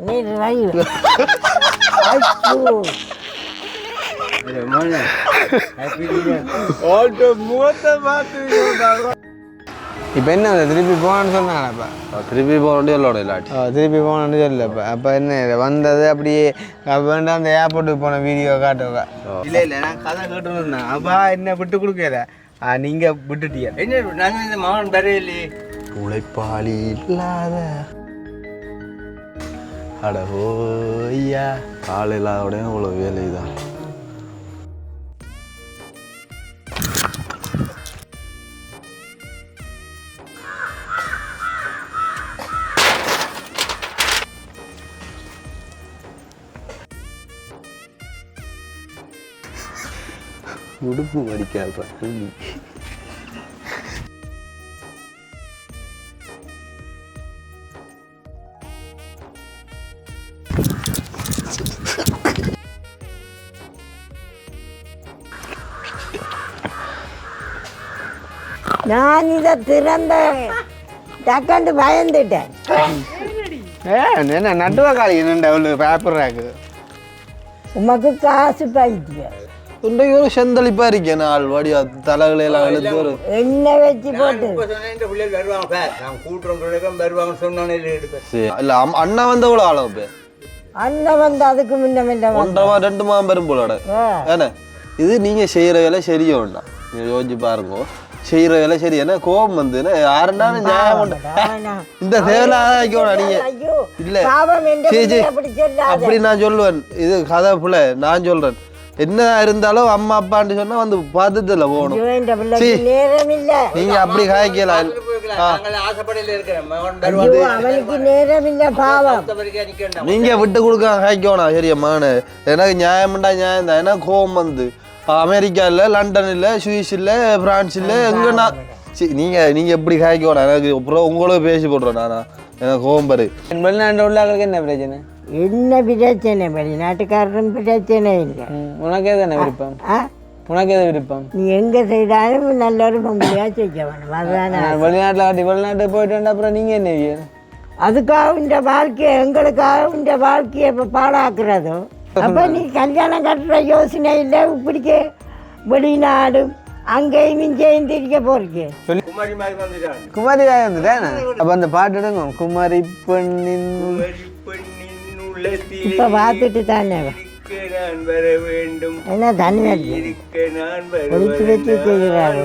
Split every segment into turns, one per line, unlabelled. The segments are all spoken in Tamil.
நீ ரயில்
இப்போ என்ன திருப்பி போனான்னு சொன்னாங்கப்பா
திருப்பி போக வேண்டிய இல்லாட்டி
திருப்பி போனான்னு சொல்லப்பா அப்போ என்ன வந்தது அப்படியே வேண்டாம் அந்த ஏர்போர்ட்டுக்கு போன வீடியோ காட்டுவா இல்லை இல்லை நான் கதை கேட்டுன்னு இருந்தேன் அப்பா என்ன விட்டு கொடுக்கல நீங்கள் விட்டுட்டீங்க என்ன நாங்கள் இந்த மகன் தரையிலே
உழைப்பாளி இல்லாத அடவோய்யா ஆள் இல்லாதோடய அவ்வளோ வேலை தான். உடுப்பு மடிக்காத
நான் இதை திறந்த டக்காண்டு பயந்துட்டேன்.
என்ன நட்டுவா காலி என்னண்டா அவ்வளோ பேப்பர் ராக்கு
உமக்கு காசு பைத்திய
இன்றைக்கு ஒரு செந்தளிப்பா இருக்கேன் ஆள் வாடியா தலைகளெல்லாம் எழுத்து ஒரு
எண்ணெய் வச்சு போட்டு
இல்ல அண்ணா வந்த எவ்வளோ ஆளும் இப்போ
அண்ணன் வந்து அதுக்கு முன்ன
2 மாதம் வரும் போல ஏன்னா இது நீங்க செய்யற வேலை சரியா வேண்டாம். நீங்க யோசிச்சு பாருங்க, செய்யற வேலை சரி. ஏன்னா கோபம் வந்து யாருன்னாலும் நியாயம் இந்த தேவையில்லாத நீங்க இல்ல அப்படி நான் சொல்லுவேன். இது கதை புள்ள நான் சொல்றேன். என்ன இருந்தாலும் அம்மா அப்பான்னு சொன்னா வந்து பார்த்துல போகணும். நீங்க அப்படி காய்க்கலாம். நீங்க விட்டு கொடுக்க காய்க்கணும் சரியம்மானு. எனக்கு நியாயம்டா நியாயம் தான். ஏன்னா கோபம் வந்து அமெரிக்காவில், லண்டனில், சுவிஸில், பிரான்ஸில் எங்கன்னா நீங்க எப்படி காய்க்கணும். எனக்கு அப்புறம் உங்களும் பேசி போடுறேன் நானா. எனக்கு கோபம் பாரு.
வெளிநாட்டு உள்ளவங்களுக்கு என்ன பிரச்சனை?
என்ன பிரச்சனை? வெளிநாட்டுக்காரரும் பிரச்சனை இல்லை.
உனக்கு எது என்ன விருப்பம்? உனக்கு எது விருப்பம்?
நீ எங்கே செய்தாலும் நல்ல ஒரு பொம்பளையாக செய்ய வேணும். அதுதானே
வெளிநாட்டில் காட்டி வெளிநாட்டு போயிட்டு அப்புறம் நீங்கள் என்ன?
அதுக்காக இந்த வாழ்க்கையை எங்களுக்காக இந்த வாழ்க்கையை இப்போ பாழாக்குறதோ. அப்போ நீ கல்யாணம் கட்டுற யோசனை இல்லை. இப்படிக்க வெளிநாடு அங்கேயும் இங்கேயும் திரிக்க போறீங்க.
குமாரி வந்துட்டேன். அப்போ அந்த பாட்டு எடுங்க. குமாரி பெண்ணின்
இப்போ பார்த்துட்டு தானே என்ன தண்ணி ஒழிச்சு வச்சு செய்கிறாரு.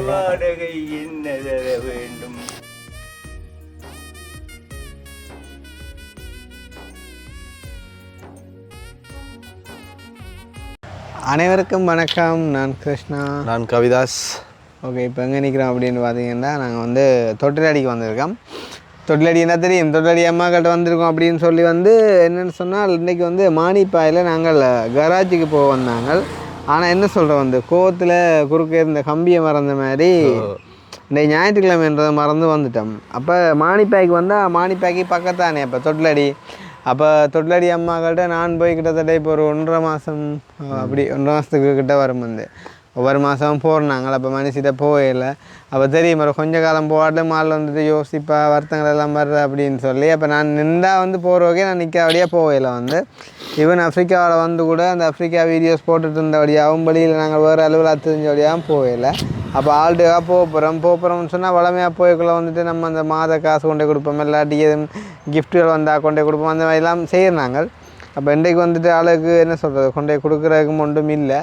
அனைவருக்கும் வணக்கம். நான் கிருஷ்ணா.
நான் கவிதாஸ்.
ஓகே, இப்போ எங்கே நிற்கிறோம் அப்படின்னு பார்த்தீங்கன்னா நாங்கள் வந்து தொட்டிலடிக்கு வந்திருக்கோம். தொட்டிலடி என்ன தெரியும், தொட்டிலடி அம்மாக்கிட்ட வந்திருக்கோம் அப்படின்னு சொல்லி வந்து என்னென்னு சொன்னால் இன்றைக்கி வந்து மானிப்பாயில் நாங்கள் கராஜுக்கு போக வந்தாங்க. ஆனால் என்ன சொல்கிறோம் வந்து கோவத்தில் குறுக்க இருந்த கம்பியை மறந்த மாதிரி இன்றைக்கி ஞாயிற்றுக்கிழமைன்றதை மறந்து வந்துட்டோம். அப்போ மானிப்பாய்க்கு வந்தால் மானிப்பாய்க்கு பக்கத்தானே அப்போ தொட்டிலடி. அப்போ தொட்டிலடி அம்மாக்கிட்ட நான் போய் கிட்டத்தட்ட இப்போ ஒரு 1.5 மாதம் அப்படி 1.5 மாதத்துக்கு கிட்ட வரும் வந்து ஒவ்வொரு மாதமும் போடுறாங்க. அப்போ மனுஷிட்ட போகலை. அப்போ தெரியும் ஒரு கொஞ்ச காலம் போகாட்டு மால் வந்துட்டு யோசிப்பா வருத்தங்கள் எல்லாம் வருது அப்படின்னு சொல்லி அப்போ நான் நின்றா வந்து போகிறவக்கே நான் நிற்காவடியாக போகலை வந்து. ஈவன் ஆஃப்ரிக்காவில் வந்து கூட அந்த ஆஃப்ரிக்கா வீடியோஸ் போட்டுட்டு இருந்தபடியாகவும் வெளியில் நாங்கள் வேறு அலுவலாக தெரிஞ்சபடியாகவும் போகலை. அப்போ ஆல்ரெடியாக போகிறோம்னு சொன்னால் வளமையாக போய்க்குள்ளே வந்துட்டு நம்ம அந்த மாத காசு கொண்டே கொடுப்போம், இல்லாட்டி எதுவும் கிஃப்ட்டுகள் வந்தால் கொண்டே கொடுப்போம், அந்த மாதிரிலாம் செய்கிறாங்க. அப்போ இன்றைக்கு வந்துட்டு ஆளுக்கு என்ன சொல்கிறது கொண்டே கொடுக்குறதுக்கு ஒன்றும் இல்லை.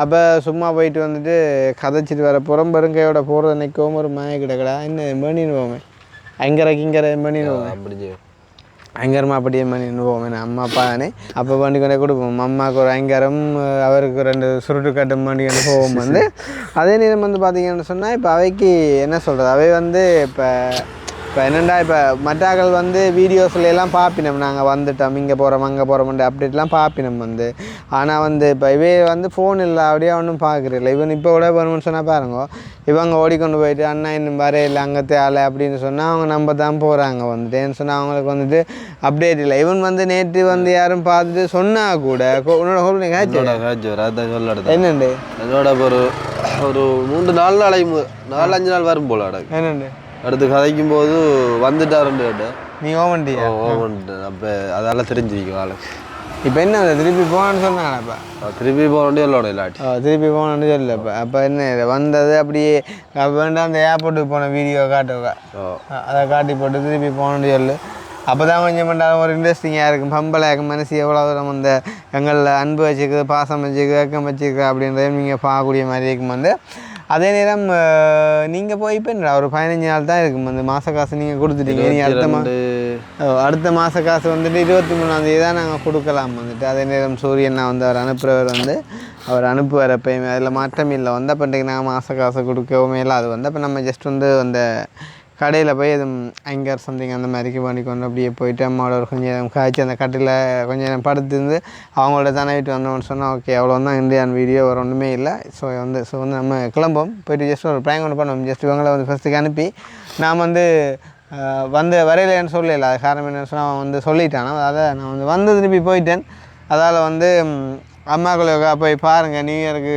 அப்போ சும்மா போயிட்டு வந்துட்டு கதைச்சிட்டு வர போகிறோம். பெருங்கையோட போகிறது நிற்கவும் ஒரு மாய கிடக்கடா என்ன பண்ணின்னு போவேன் அங்கரைக்கு இங்கரை பண்ணின்னு போவேன் அங்கரமாக அப்படியே பண்ணின்னு போவேன் அம்மா அப்பா தானே. அப்போ பண்ணி கொண்டே கொடுப்போம். அம்மாவுக்கு ஒரு அங்கரம், அவருக்கு 2 சுருட்டு கட்டும் பண்ணி கொண்டு போவோம் வந்து. அதே நேரம் வந்து பார்த்திங்கன்னு சொன்னால் இப்போ அவைக்கு என்ன சொல்கிறது, அவை வந்து இப்போ என்னென்னா இப்போ மற்றாக்கள் வந்து வீடியோஸ்ல எல்லாம் பார்ப்பினோம். நாங்கள் வந்துட்டோம் இங்கே போகிறோம் அங்கே போகிறோம்ன்ற அப்டேட்லாம் பார்ப்பினோம் வந்து. ஆனால் வந்து இப்போ இவே வந்து ஃபோன் இல்லை அப்படியே ஒன்றும் பார்க்குறதில்ல. இவன் இப்போ கூட வரும்னு சொன்னால் பாருங்க, இவங்க ஓடிக்கொண்டு போயிட்டு அண்ணா இன்னும் வரையில்லை அங்கே தேவை அப்படின்னு சொன்னால் அவங்க நம்ம தான் போகிறாங்க வந்துட்டு. ஏன்னு சொன்னால் அவங்களுக்கு வந்துட்டு அப்டேட் இல்லை. இவன் வந்து நேற்று வந்து யாரும் பார்த்துட்டு சொன்னால் கூட உன்னோட ஹோல் என்னண்டு
என்னோட ஒரு 3-4 நாள் 4-5 நாள் வரும் போல என்னண்டு அடுத்து கதைக்கும் போது வந்துட்டாருன்னு கேட்டேன்.
நீ ஓவன்ட்டியா
ஓவன்ட்டு அப்போ அதெல்லாம் தெரிஞ்சுக்கும் ஆளுக்கு.
இப்போ என்ன திருப்பி போகணுன்னு சொன்னாங்கப்பா.
திருப்பி போக வேண்டிய இல்லோட இல்லாட்டி
திருப்பி போகணுன்னு சொல்லல. அப்போ என்ன வந்தது அப்படியே வேண்டாம் அந்த ஏர்போர்ட்டுக்கு போன வீடியோ காட்டுவா, அதை காட்டி போட்டு திருப்பி போகணுன்னு சொல்லு. அப்போ தான் கொஞ்சம் பண்ணாலும் ஒரு இன்ட்ரெஸ்டிங்காக இருக்கும். பம்பளை மனசு எவ்வளோ தூரம் அந்த எங்களில் அன்பு வச்சுக்குது, பாசம் வச்சுக்குது, வெக்கம் வச்சுக்குது அப்படின்றதையும் நீங்கள் பார்க்கக்கூடிய மாதிரி இருக்கும். அதே நேரம் நீங்கள் போய் இப்போ ஒரு 15 நாள் தான் இருக்கும். அந்த மாத காசு நீங்கள் கொடுத்துட்டீங்க. நீங்கள் அடுத்த மாத காசு வந்துட்டு 23ஆம் தான் நாங்கள் கொடுக்கலாம் வந்துட்டு. அதே நேரம் சூரியன் நான் அவர் அனுப்புகிறவர் அவர் அனுப்புவார் எப்பயுமே, அதில் மாற்றம் இல்லை. அப்போ இன்றைக்கு நாங்கள் மாத காசை கொடுக்கவுமே இல்லை. அது அப்போ நம்ம ஜஸ்ட் அந்த கடையில் போய் எதுவும் ஆங்கர் சம்திங் அந்த மாதிரிக்கு பண்ணி கொண்டு அப்படியே போயிட்டு அம்மாவோட ஒரு கொஞ்சம் நேரம் காய்ச்சி அந்த கட்டில் கொஞ்சம் நேரம் படுத்துருந்து அவங்களோட தானே வீட்டு வந்தோம்னு சொன்னால் ஓகே அவ்வளோ தான் இந்தியான் வீடியோ வேறு ஒன்றுமே இல்லை. ஸோ வந்து நம்ம கிளம்போம், போய்ட்டு ஜஸ்ட் ஒரு ப்ராங்க் ஒன்று பண்ணுவோம். ஜஸ்ட் இவங்களை ஃபஸ்ட்டுக்கு அனுப்பி நான் வரையிலேன்னு சொல்லலை. அது காரணம் என்னன்னு சொன்னால் அவன் சொல்லிட்டான். அதை நான் திருப்பி போயிட்டேன். அதால் அம்மாக்களுக்கா போய் பாருங்கள், நியூ இயருக்கு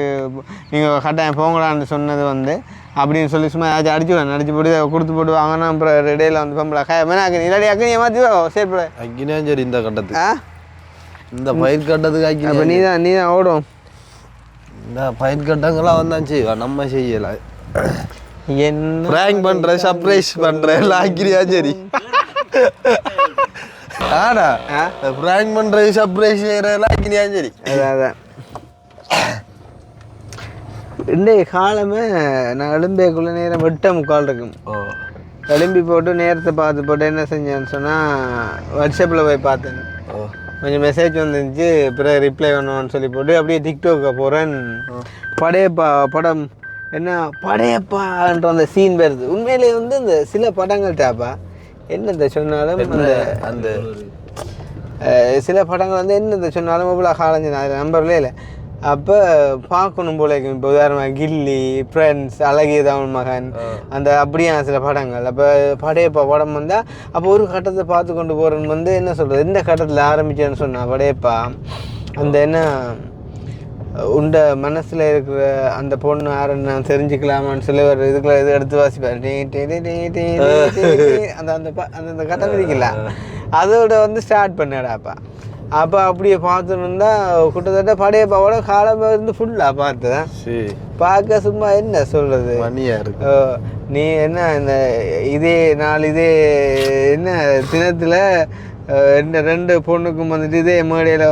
நீங்கள் கட்டாயம் போங்களான்னு சொன்னது அப்படின்னு சொல்லி சும்மா ஏதாச்சும் அடிச்சு போட்டு கொடுத்து போட்டு வாங்கினா அப்புறம் இடையில பம்பளை வேணாக்கு இல்லாடி அக்கனியை மாற்றி சரி போட
அக்கினா சரி. இந்த கட்டத்துக்கு இந்த பயிர் கட்டத்துக்கு அக்கி
அப்போ நீ தான் ஓடும்.
இந்த பயிர் கட்டங்கள்லாம் வந்தாச்சு நம்ம செய்யலை.
என்ன
ப்ராங்க் பண்ணுற சர்ப்ரைஸ் பண்ணுற எல்லாம் ஆக்கிரியா சரி. ஆடா ப்ராங்க் பண்ணுறது சர்ப்ரைஸ் செய்கிறதெல்லாம் ஆக்கிரியா சரி.
அதான் இன்றைய காலமே நான் எலும்பேக்குள்ள நேரம் 8:45 இருக்கும். எலும்பி போட்டு நேரத்தை பார்த்து போட்டு என்ன செஞ்சேன்னு சொன்னால் வாட்ஸ்அப்பில் போய் பார்த்தேன். கொஞ்சம் மெசேஜ் வந்துருந்துச்சு. பிறகு ரிப்ளை பண்ணுவோன்னு சொல்லி போட்டு அப்படியே டிக்டாக்கை போகிறேன். படையப்பா படம் என்ன படையப்பான்ற அந்த சீன் வருது. உண்மையிலே இந்த சில படங்கள்ட்டாப்பா என்னத்தை சொன்னாலும் அந்த சில படங்கள் என்னத்தை சொன்னாலும் இவ்வளோ காலஞ்சு நான் அதில் நம்பர்லே இல்லை. அப்போ பார்க்கணும் போல இருக்கும். இப்போ உதாரணமாக கில்லி, ஃப்ரெண்ட்ஸ், அழகிய தமிழ் மகன், அந்த அப்படியான சில படங்கள். அப்போ படையப்பா படம் வந்தால் அப்போ ஒரு கட்டத்தை பார்த்து கொண்டு போகிறேன்னு என்ன சொல்கிறது, எந்த கட்டத்தில் ஆரம்பித்தேன்னு சொன்னால் படையப்பா அந்த என்ன உண்ட மனசில் இருக்கிற அந்த பொண்ணு யாருன்னு நான் தெரிஞ்சுக்கலாமான்னு சொல்லி ஒரு இதுக்குள்ள இது எடுத்து வாசிப்பார். அந்த அந்த அந்த கட்டம் இருக்குல்ல அதோட ஸ்டார்ட் பண்ணாடாப்பா. அப்போ அப்படியே பார்த்துன்னு இருந்தால் கிட்டத்தட்ட படையப்பாவோட காலம் ஃபுல்லாக பார்த்தேன். பார்க்க சும்மா என்ன சொல்கிறது, நீ என்ன இந்த இதே என்ன தினத்தில் ரெண்டு பொண்ணுக்கும் இதே மேடையில்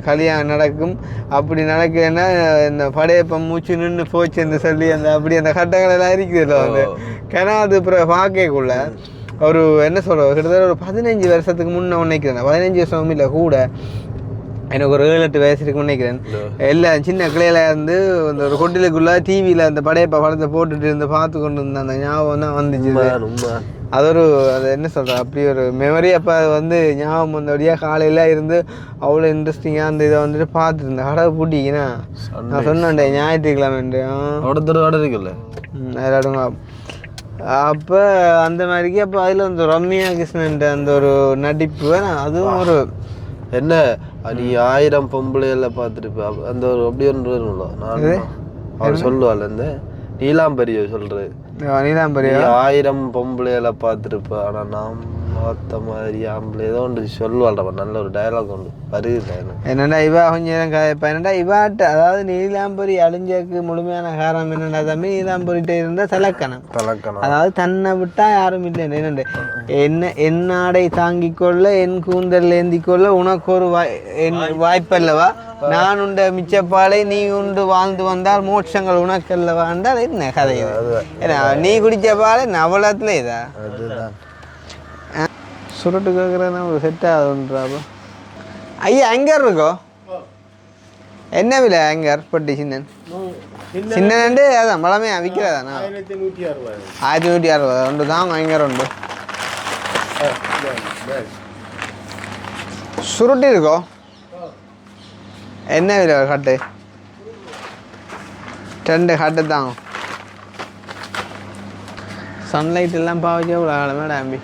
கல்யாணம் நடக்கும். அப்படி நடக்கலைன்னா இந்த படையப்ப மூச்சு நின்று போச்சுன்னு சொல்லி அப்படி அந்த கட்டங்கள் எல்லாம் இருக்குது. ஏன்னா அது அப்புறம் பார்க்கக்குள்ள ஒரு என்ன சொல்ற கிட்டத்தட்ட ஒரு 15 வருஷத்துக்கு முன்னே நினைக்கிறேன். 15 வருஷமும் இல்லை கூட, எனக்கு ஒரு 7-8 வயசு இருக்குன்னு நினைக்கிறேன். எல்லாம் சின்ன கிளையில இந்த ஒரு கொட்டிலுக்குள்ள டிவியில் அந்த படையப்பா படத்தை போட்டுட்டு பார்த்து கொண்டு இருந்த அந்த ஞாபகம் தான் வந்துச்சு. அது என்ன சொல்கிறேன், அப்படி ஒரு மெமரி. அப்போ ஞாபகம் வந்தபடியாக காலையில் அவ்வளோ இன்ட்ரெஸ்டிங்காக அந்த இதை பார்த்துட்டு இருந்தேன். கடை பூட்டிங்கன்னா நான் சொன்னேன்டே ஞாயிற்றுக்கிழமை
இருக்குல்ல
விளையாடுங்க. அப்போ அந்த மாதிரிக்கு அப்போ அதில் ரம்யா கிருஷ்ணன் அந்த ஒரு நடிப்பு அதுவும் ஒரு
என்ன நீ 1000 பொம்பளையில பார்த்துருப்ப அந்த ஒரு அப்படி ஒன்று நான் அவர் சொல்லுவாள் இந்த நீலாம்பரிய சொல்றது.
நீலாம்பரிய
1000 பொம்பளையில பார்த்துருப்ப ஆனால் நாம் பார்த்த மாதிரி ஆம்பளை ஏதோ ஒன்று சொல்லுவாள்டா. நல்ல ஒரு டயலாக் ஒன்று வருது.
என்னடா இவா கொஞ்சம் இப்போ என்னடா இவாட்ட அதாவது நீலாம்பரி அழிஞ்சக்கு முழுமையான காரணம் என்னடா தம்பி, நீலாம்பரிட்ட இருந்தால் தலக்கணம். அதாவது தன்னை விட்டா யாரும் இல்லை. என்னண்டு என்னாடை தாங்கிக் கொள்ள என் கூந்தல் ஏந்தி கொள்ள உனக்கு ஒரு வாய்ப்பல்லவா, நான் உண்ட மிச்சப்பாலை நீ உண்டு வாழ்ந்து வந்தால் மோட்சங்கள் உனக்கு அல்லவா என்றால் என்ன கதை இது? ஏன்னா நீ குடிச்ச பாலை நவலத்துல இதா சுருட்டு கேட்குறேன்னா ஒரு செட் ஆகுதுன்றாப்போ. ஐயா ஆங்கர் இருக்கோ என்ன விலை ஆங்கர் பட்டி சின்னன் சின்னண்டு அதான் பழமையா விற்கிறதாண்ணா 1160 உண்டு தாங்க. ஆங்கர் உண்டு. சுருட்டி இருக்கோ என்ன விலை கட்டு? 2 கட்டு தாங்க. சன்லைட் எல்லாம் பாவச்சா இவ்வளோ காலமே டாம்பி.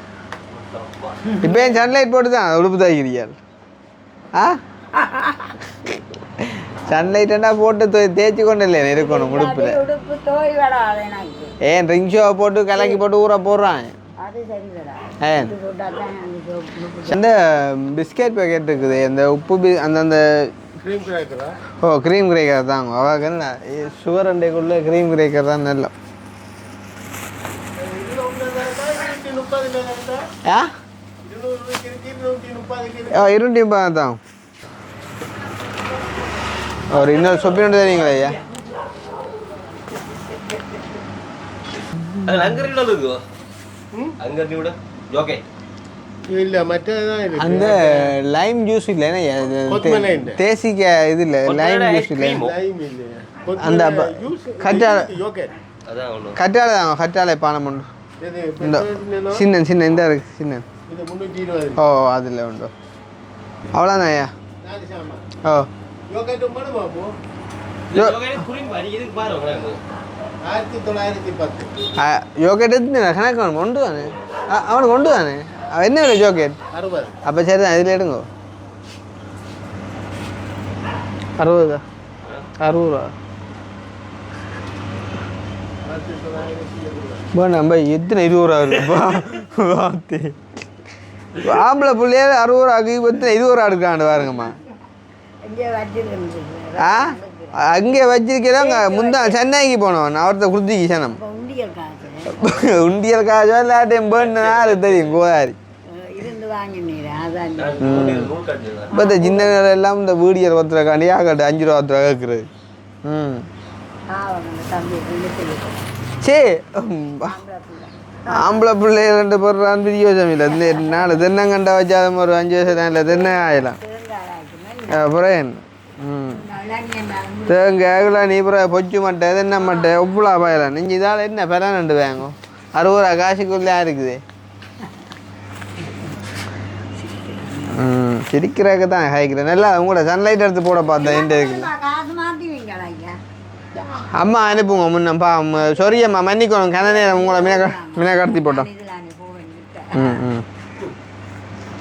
இப்போ ஏன் சன்லைட் போட்டு தான் உடுப்பு தைக்கிறியால்? சன்லைட்டா போட்டு தேய்ச்சி கொண்டு இல்லையா இருக்கணும் உடுப்புல. ஏன் ரிங் ஷோ போட்டு கலக்கி போட்டு ஊற போடுறான். இந்த பிஸ்கெட் பேக்கெட் இருக்குது இந்த உப்பு அந்தந்த க்ரீம் கிரேக்கர் தாங்க அவாக்கு என்ன சுகர் அண்டைக்குள்ளே க்ரீம் கிரேக்கர் தான் நல்லா இருநூற்றி தான் ஒரு இன்னொரு சொப்பி ஒன்று தெரியுங்களா ஐயா அந்த லைம் ஜூஸ் இல்லை தேசிக்க இது இல்லை லைம் ஜூஸ் இல்லை அந்த கற்றாழை தாங்க கற்றாழை பானம் உண்டு இந்த சின்ன சின்ன இந்த இருக்கு சின்ன ஓ அதில் உண்டு அவ்வளோதான் ஐயா ஓ யோகேட் கணக்கு அவனுக்கு கொண்டு தானே அவனுக்கு கொண்டு தானே அவன் என்ன விலை ஜோக்கெட் அப்போ சரி தான் இதில் எடுங்கோ 60 ரூபா நம்ம எத்தனை 20 ரூபா இருக்குப்பா ஆம்பளை பிள்ளையாரு 60 ரூபாக்கு எத்தனை 20 ரூபா எடுக்காண்டு பாருங்கம்மா அங்கே வச்சிருக்கிறவங்க முந்தா சென்னைக்கு போனவன் அவர்கிட்ட குருதிக்கு சனம் உண்டியல் காசோ எல்லாட்டையும் போனாரு தெரியும் கோதாரி இப்போ இந்த சின்ன எல்லாம் இந்த வீடியல் 10 ரூபாய்க்காண்டி ஆகட்டு 5 ரூபா 10 ரூபா கேட்குறது சரி ஆம்பளை பிள்ளை 2 போடுறான்னு பிரியோஜனம் இல்லை இந்த 4 தென்னங்கண்டா வச்சாலும் ஒரு 5 வருஷம் இல்லை தென்னை ஆகலாம் அப்புறம் என்ன தேங்காய் நீ அப்புறம் பொச்சு மட்டை தென்னை மட்டை உப்புலா பாயலாம் நீங்கள் இதால் என்ன பெறானண்டு வாங்கும் 60 ரூபா காசுக்குள்ளே இருக்குது சிரிக்கிறக்க தான் ஹைக்கிறேன் நல்லா உங்களோட சன்லைட் எடுத்து போட பார்த்தேன் இந்த இருக்குது அம்மா அனுப்புங்க முன்னப்பா சொரியம்மா மன்னிக்கணும் கன நேரம் உங்களை மீன கடத்தி போட்டோம்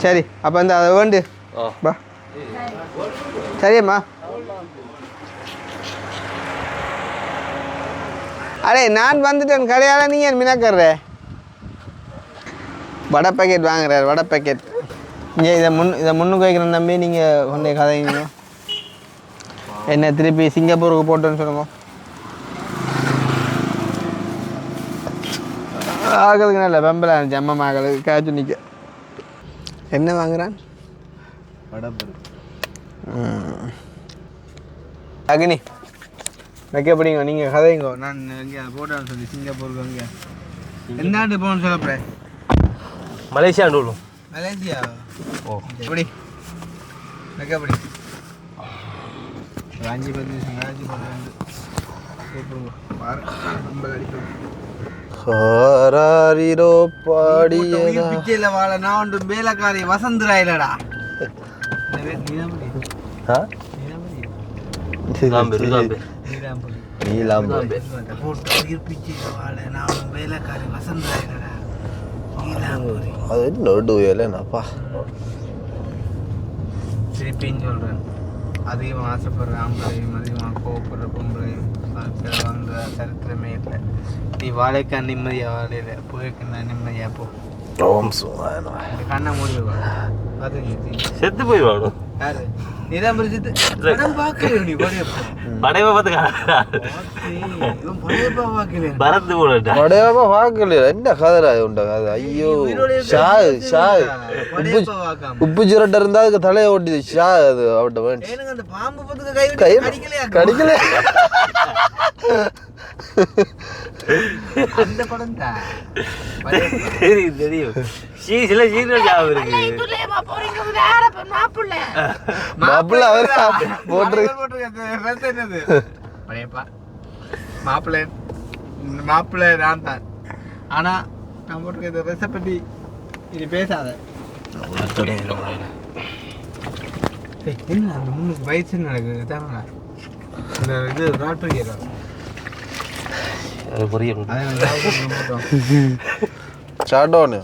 சரி அப்போ இந்த அதை வேண்டு பா சரியம்மா அடே நான் வந்துட்டேன் கடையால் நீங்கள் மினக்கர்ற வடை பேக்கெட் வாங்குறாரு வடை பேக்கெட் இங்கே இதை முன்னுக்கு வைக்கிறேன் தம்பி நீங்கள் கொண்டே கதைங்க என்ன திருப்பி சிங்கப்பூருக்கு போட்டோன்னு சொல்லுங்க ஆகளுக்கு நல்ல பெம்பலாக இருந்துச்சு அம்மா மகளுக்கு காய்ச்சி நிற்க என்ன வாங்குறான் வடை அக்னி வைக்கப்படிங்க நீங்கள் கதைங்கோ நான் இங்கே போட்டோன்னு சொல்லி சிங்கப்பூருக்கு அங்கே என்னாண்டு போகணும்னு சொல்லப்பேன்
மலேசியா
மலேசியா ஓ எப்படி வைக்கப்படி ஒரு 5-10 நிமிஷம் கழிச்சு போட்டு கூப்பிடுங்க பாரு
ஹாராரிரோ பாடியதா
பிச்சையில் வாழ நான் ஒன்று வேலைக்காரி வசந்தராயிலடா
அது நடு வேலைப்பா
திருப்பின்னு சொல்கிறேன் அதிகமாக ஆசைப்படுற ஆம்பளையும் அதிகமாக கோவப்படுற பொம்பளையும் வாழ்ந்த சரித்திரமே இல்லை நீ வாழைக்கா நிம்மதியாக வாழையில போய்க்கண்ணா நிம்மதியாக போ கண்ணை மூடி
செத்து போய் வாடும்
யாரு நீதான் பரிசுத்து படம் பார்க்கல நீ
படையப்பா பார்க்கல என்ன கதரா உண்டா கதை ஐயோ உப்பு சுரட்ட இருந்தா அதுக்கு தலையை ஓட்டிது ஷா அது அவட்ட கடிக்கல
அந்த படம் தான்
தெரியும் சில சீரியல் ஞாபகம் இருக்கு மாப்பிள்ள அவர்
மாப்பிள்ளை நான் தான் ஆனா நான் போட்டிருக்க ரெசிபி இது பேசாத என்ன அந்த முன்னுக்கு வயசு நடக்குது தாங்க இந்த இது ராட்டு கேட்கும்
அது புரியும்
சாட்டோன்னு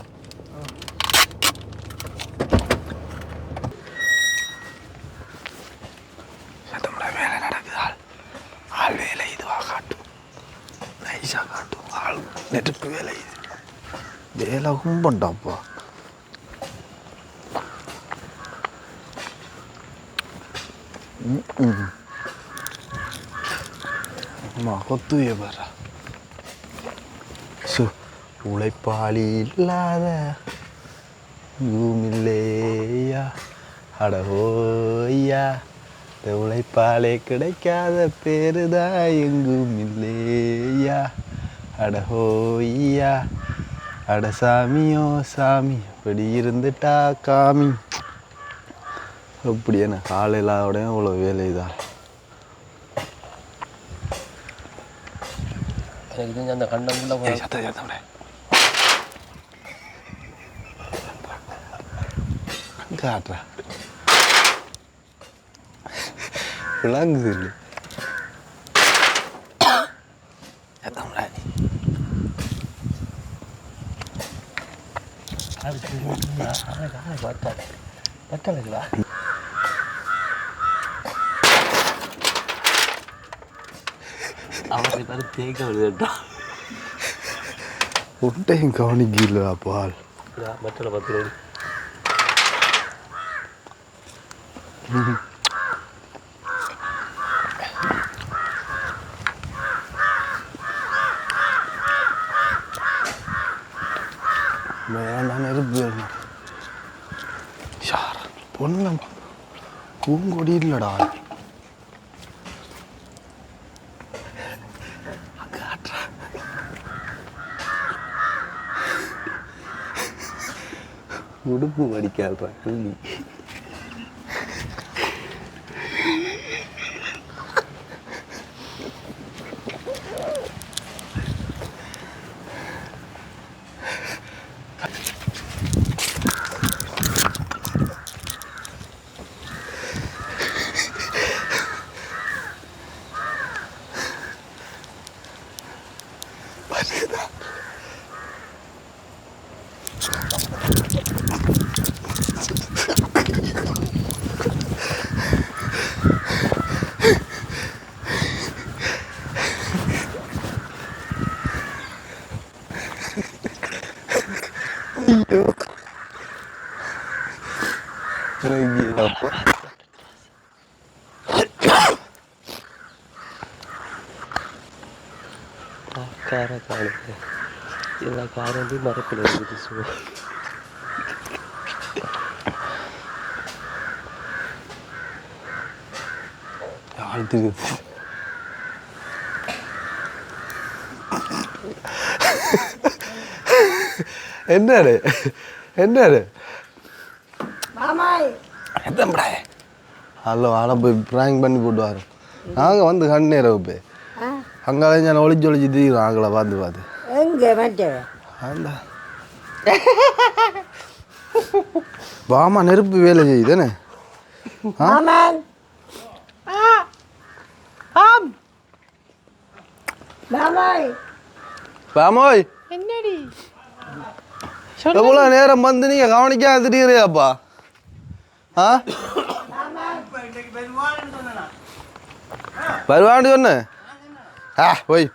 வேலை நடக்குதால் ஆள் வேலை இதுவாக காட்டும் நைஸாக காட்டும் ஆள் நெருப்பு வேலை இது
வேலை கும்பண்டாப்பா. அம்மா கொத்துவே பாரு. உழைப்பாளி இல்லாத பூமில்லையா அடஹோய்யா, இந்த உழைப்பாலே கிடைக்காத பேருதான் எங்கும் இல்லையா அடஹோய்யா, அட சாமியோ சாமி அப்படி இருந்துட்டா காமி. அப்படி என்ன காலையில் உடனே அவ்வளோ வேலைதான்.
அந்த கண்டமுள்ள
காட்டுறா விளாங்குது இல்லை
பட்டலைங்களா அவரை பார்த்து தேக்க வருதுட்டா
ஒன்றையும் கவனிக்கல பால்
மற்ற 10 ரூபாய்
வேண்டாம் நெருப்பு வேணும். சார் பொண்ணு பூங்கொடி இல்லடா. உடுப்பு வடிக்காத கல்வி
காரை காணுது எல்லா காரும் வந்து மரப்பில் இருக்குது. ஸோ
ஆழ்த்துக்குது. என்னது என்னது
மாமாய்
எத்தம்படா அல்ல ஆளை போய் ப்ராங்க் பண்ணி போட்டுவாரு. நாங்கள் வந்து கண்ணீரவு போய் அங்கே நான் ஒளிச்சு ஒளிச்சு தீக்கிறோம் ஆங்களை பார்த்து
எங்கே மாட்டேன்
அந்த வாமா நெருப்பு வேலை செய்யுதானே.
மாமாய் மாமாய்
பாமோய் என்னடி எவ்வளோ நேரம் வந்து நீங்கள் கவனிக்காம திடீரியாப்பா? ஆ வருவான்னு சொன்னேன். போய்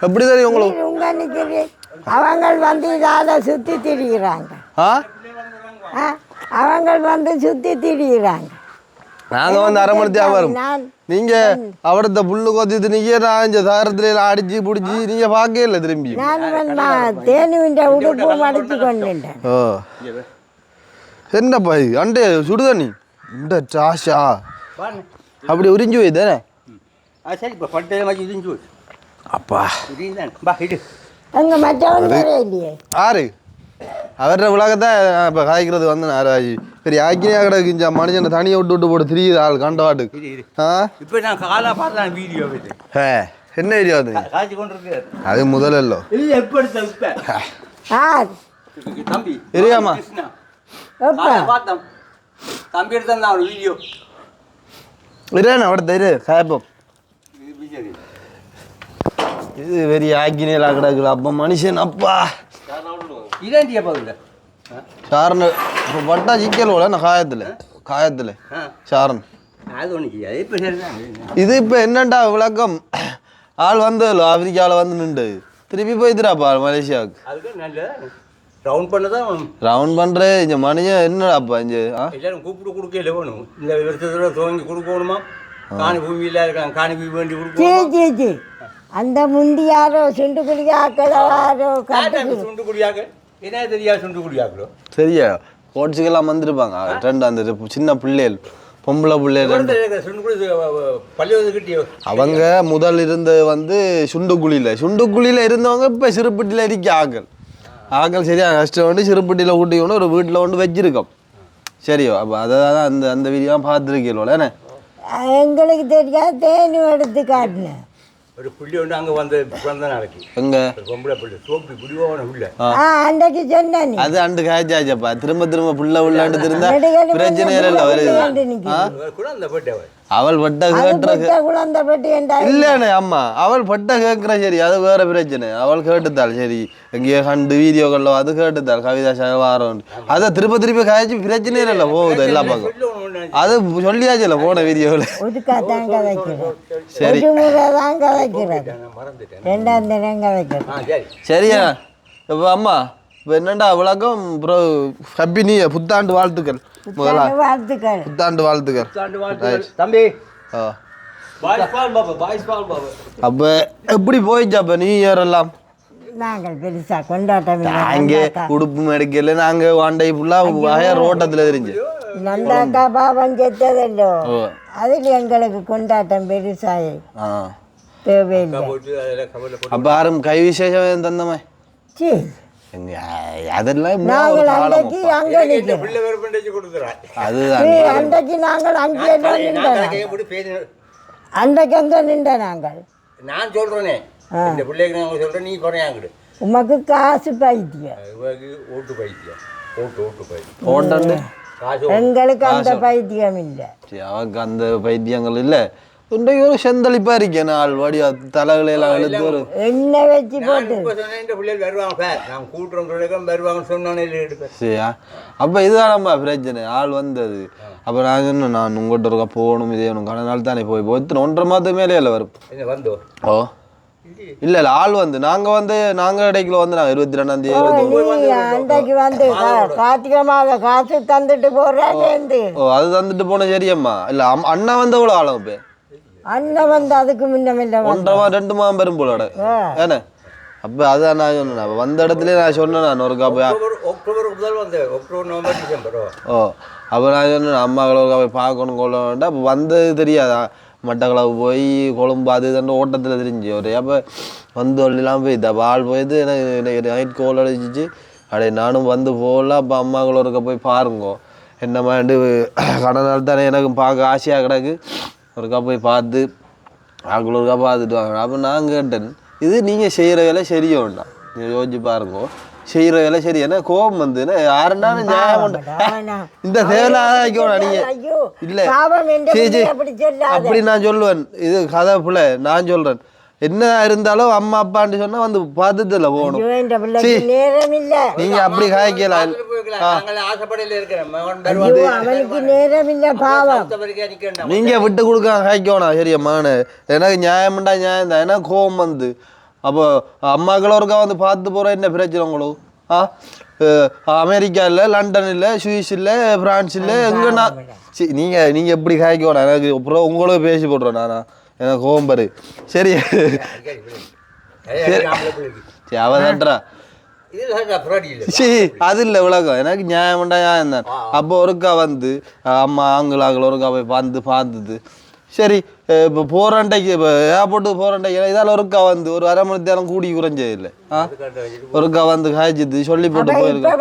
எப்படி தெரியும் உங்களுக்கு?
உங்களுக்கு அவங்க வந்து இதால சுற்றி திரிகிறாங்க. அவங்க வந்து சுற்றி திரிகிறாங்க.
நாங்கள் வந்து அரை மணி தேவை வரும். நீங்கள் அவடத்த புல்லு கொத்திட்டு நீங்கள் நான் இந்த சாரத்துல அடிச்சு பிடிச்சி நீங்கள் பார்க்கவே இல்லை திரும்பி.
நான் தேனுவிൻ്റെ உடுப்பு மடித்து கொண்டுட்டேன்.
ஓ என்னப்பா இது அண்டே சுடுதண்ணி இந்த சாஷா அப்படி உறிஞ்சி போய் தானே.
சரி இப்போ பட்டையை வச்சு இடிஞ்சு
அப்பா
அங்கே மற்றவங்க இல்லையே
ஆறு அவர உலகத்தான் இப்போ காய்க்கிறது வந்து பெரிய ஆக்கினியாக கிடக்குஞ்சா மனுஷனை தனியை விட்டு போட்டு திரியுது ஆள் கண்டவாட்டுக்கு.
இப்போ நான் காலை பார்த்தேன் வீடியோ
என்ன வீடியோ அது?
காய்ச்சி கொண்டு இருக்கு
அது முதலல்லோ
இல்லை எப்படி தம்பி
தெரியாமா
பார்த்தோம் தம்பி எடுத்தான் ஒரு வீடியோ
இரு அவட தயிர் சாயப்போம். இது பெரிய ஆக்கினியெல்லாம் கிடக்குது அப்போ மனுஷன் அப்பா
இதாண்டியா பாருங்க
சாரண இப்போ பட்டா சிக்கல் நான் காயத்தில் சாரன்
அது ஒன்று இப்போ
இது இப்போ என்னண்டா விளக்கம் ஆள் வந்து ஆப்பிரிக்காவில் வந்து நின்று திருப்பி போய்த்துறாப்பா மலேசியாவுக்கு.
அதுக்கு நல்ல ரவுண்ட் பண்ண தான் வேணும்.
ரவுண்ட் பண்ணுறேன் இந்த மனுஷன் என்னடாப்பா இங்கே
எல்லாரும் கூப்பிட்டு கொடுக்கல வேணும். இந்த வருஷத்தில் துவங்கி கொடுக்கணுமா? காணி பூமியில் இருக்காங்க, காணி பூமி வேண்டி கொடுக்கணும்.
சே அந்த முந்தி யாரோ சுண்டு குடியாக்களோ
சுண்டு குடியாக்கள் என்ன தெரியாது. சுண்டு குடியாக்களோ
சரியா கோட்ஸுக்கெல்லாம் வந்திருப்பாங்க ரெண்டு அந்த சின்ன பிள்ளைகள் பொம்பளை பிள்ளைகள்
சுண்டு குடி பள்ளியோதக்கிட்டே
அவங்க முதல் இருந்தது வந்து சுண்டுக்குழியில் இருந்தவங்க இப்போ சிறுப்பட்டியில் இருக்க ஆக்கள் சரியா கஷ்டம் வந்து சிறுப்பட்டியில் ஊட்டி கொண்டு ஒரு வீட்டில் கொண்டு வச்சிருக்கோம். சரியோ அப்போ அதை தான் அந்த அந்த வீடியோ பார்த்துருக்கீங்களோட என்ன
எங்களுக்கு தெரியாது. தேனும் எடுத்து காட்டினேன்.
ஒரு புள்ளி ஒன்று அங்கே வந்து பிறந்த நாளைக்கு
எங்க
பொம்பளை பிள்ளை சோப்பு குடிவான உள்ள
அன்றைக்கு சொன்னேன்.
அது அண்டு காய்ச்சாச்சப்பா திரும்ப புள்ள திருந்தா பிரச்சனை இல்லை வருது
கூட அந்த போட்டு
அவள் பட்ட கேட்குற இல்லைண்ணே அம்மா அவள் பட்ட கேட்குற சரி அது வேற பிரச்சனை. அவள் கேட்டுத்தாள் சரி எங்கேயோ கண்டு வீடியோக்களில் அது கேட்டுத்தாள் கவிதா சகவாரம் அதை திருப்பி காய்ச்சி பிரச்சனை இல்லை போகுது எல்லா பக்கம் அது சொல்லியாச்சுல போன வீடியோவில். சரி சரியா இப்போ அம்மா இப்போ என்னண்டா விளக்கம் அப்புறம் ஹாப்பி நியூ இயர் புத்தாண்டு வாழ்த்துக்கள். முதல்ல புத்தாண்டு வாழ்த்துக்கள்
தம்பி.
அப்போ எப்படி போயிடுச்சு அப்போ நியூ இயர் எல்லாம்?
நாங்கள் பெருசா கொண்டாட்டம்
நாங்க உடுப்பு எடுக்கல நாங்க வாண்டை ஃபுல்லாக ரோட்டத்தில் தெரிஞ்சு
நந்தாக்கா பாபம் செத்ததல்லோ அதில் எங்களுக்கு கொண்டாட்டம் பெருசாயி தேவையில்லை.
அப்போ யாரும் கை விசேஷம் தந்தமே அதெல்லாம்
நாங்கள் அன்றைக்கு அங்கே
அதுதான்
அன்றைக்கு நாங்கள் அங்கே அன்றைக்கு அங்கே நின்ற நாங்கள்
நான் சொல்றேனே இந்த பிள்ளைக்கு நாங்கள் சொல்றேன் நீ குறையாங்கிடு.
உமக்கு காசு பைத்தியம்
ஓட்டு பைத்தியம் ஓட்டு பைத்தியம்
ஓட்டு
எங்களுக்கு அந்த பைத்தியம் இல்லை.
அவருக்கு அந்த பைத்தியங்கள் இல்லை. இன்றைக்கு ஒரு செந்தளிப்பா இருக்கேன் ஆள் வாடி தலைகளையெல்லாம் எழுத்து ஒரு
என்ன வச்சு போட்டு
பிள்ளைகள் வருவாங்க நான் கூட்டுறோம் வருவாங்க சொன்னானே எடுப்பேன்.
சரியா அப்போ இதுதானம்மா பிரச்சனை ஆள் வந்தது. அப்போ நான் சொன்னேன் நான் உங்கள்கிட்ட இருக்கா போகணும் இதே ஒன்று கடை நாள் தானே போய் 1.5 மாதத்துக்கு மேலே இல்லை வரும்.
வந்தோ
ஓ இல்லை ஆள் வந்து நாங்கள் இடைக்குள்ள வந்து நாங்கள் 22ஆம் தேதி
அன்றைக்கு வந்து கார்த்திகை மாதம் காசு தந்துட்டு போறாங்க.
ஓ அது தந்துட்டு போன சரியம்மா இல்லை அண்ணா வந்து எவ்வளோ ஆளும் இப்போ
அண்ணன் வந்து அதுக்கு முன்னமில்லை
1.5 மாதம் பெரும் போலோட ஏன்னா அப்போ அதான் நான் சொன்னேன் வந்த இடத்துல நான் சொன்னேன் நான் ஒரு காப்பா
அக்டோபர் முதல் வந்து அக்டோபர் நவம்பர் டிசம்பரோ.
ஓ அப்போ நான் சொன்னேன் அம்மாக்களை போய் பார்க்கணும் கொள்ளணும்டா அப்போ வந்தது தெரியாதா மட்டக்களவு போய் கொழும்பு அது இதுன்னு ஓட்டத்தில் தெரிஞ்சு ஒரு அப்போ வந்து ஒல்லாம் போய் அப்போ ஆள் போயிது எனக்கு நைட் கோல் அடிச்சிச்சு அப்படியே நானும் வந்து போகல. அப்போ அம்மாக்களோருக்க போய் பாருங்கோ என்ன மாதிரி கடனால் தானே எனக்கு பார்க்க ஆசையாக கிடக்கு ஒருக்கா போய் பார்த்து ஆக்களோருக்கா பார்த்துட்டு வாங்க. அப்போ நான் கேட்டேன் இது நீங்கள் செய்கிற வேலை சரியோண்டா நீங்கள் யோசிச்சு பாருங்கோ செய்கிற வேலை சரி ஏன்னா கோபம் வந்து யாருன்னாலும் நியாயம் இந்த தேவையில்லைக்கணும் நீங்கள் இல்லை சரி அப்படி நான் சொல்லுவேன். இது கதை பிள்ளை நான் சொல்கிறேன் என்ன இருந்தாலும் அம்மா அப்பான்னு சொன்னா வந்து பார்த்துல போகணும். நீங்க அப்படி காய்க்கலாம் நீங்க விட்டு கொடுக்க காய்க்கணும் சரியம்மானு எனக்கு நியாயம்டா நியாயம் தான். ஏன்னா கோபம் வந்து அப்போ அம்மாக்களோருக்கா வந்து பார்த்து போகிற என்ன பிரச்சனை உங்களுக்கு அமெரிக்காவில் லண்டனில் சுவிஸில் ஃப்ரான்ஸில் எங்கன்னா நீங்கள் எப்படி காய்க்கணும் எனக்கு அப்புறம் உங்களும் பேசி போடுறேன் நானா எனக்கு கோபம் பாரு சரி அவதான்றா அது இல்லை விளக்கம் எனக்கு நியாயம்டா நியாயம் தான். அப்போ ஒருக்கா வந்து அம்மா ஆங்கிலாக்கள் ஒருக்கா போய் பார்த்துது சரி இப்போ போராண்டைக்கு இப்போ ஏர்போர்ட்டுக்கு போராண்டைக்கு இதால் ஒருக்கா வந்து ஒரு அரை மணி நேரம் கூடி குறைஞ்சது இல்லை ஒருக்கா வந்து காய்ச்சிது சொல்லி போட்டு போயிருக்கேன்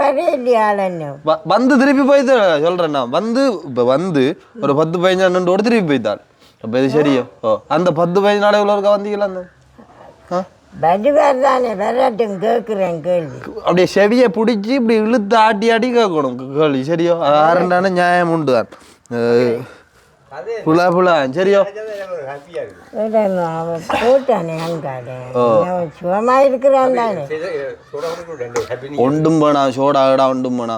வந்து திருப்பி போய்த்து சொல்கிறேன் நான் வந்து இப்போ வந்து ஒரு 10-15 நின்று திருப்பி போய்த்தாள். அப்போ இது சரியோ ஓ அந்த 10-15 நாளை இவ்வளோ ஒருக்கா வந்தீங்களா அப்படியே செவியை பிடிச்சி இப்படி இழுத்து ஆட்டி கேட்கணும் கேள்வி சரியோ ஆரண்டான நியாயம் உண்டு தான் புலா புலா சரியோ ஒண்டும் போனா சோடா கடா ஒண்டும் போனா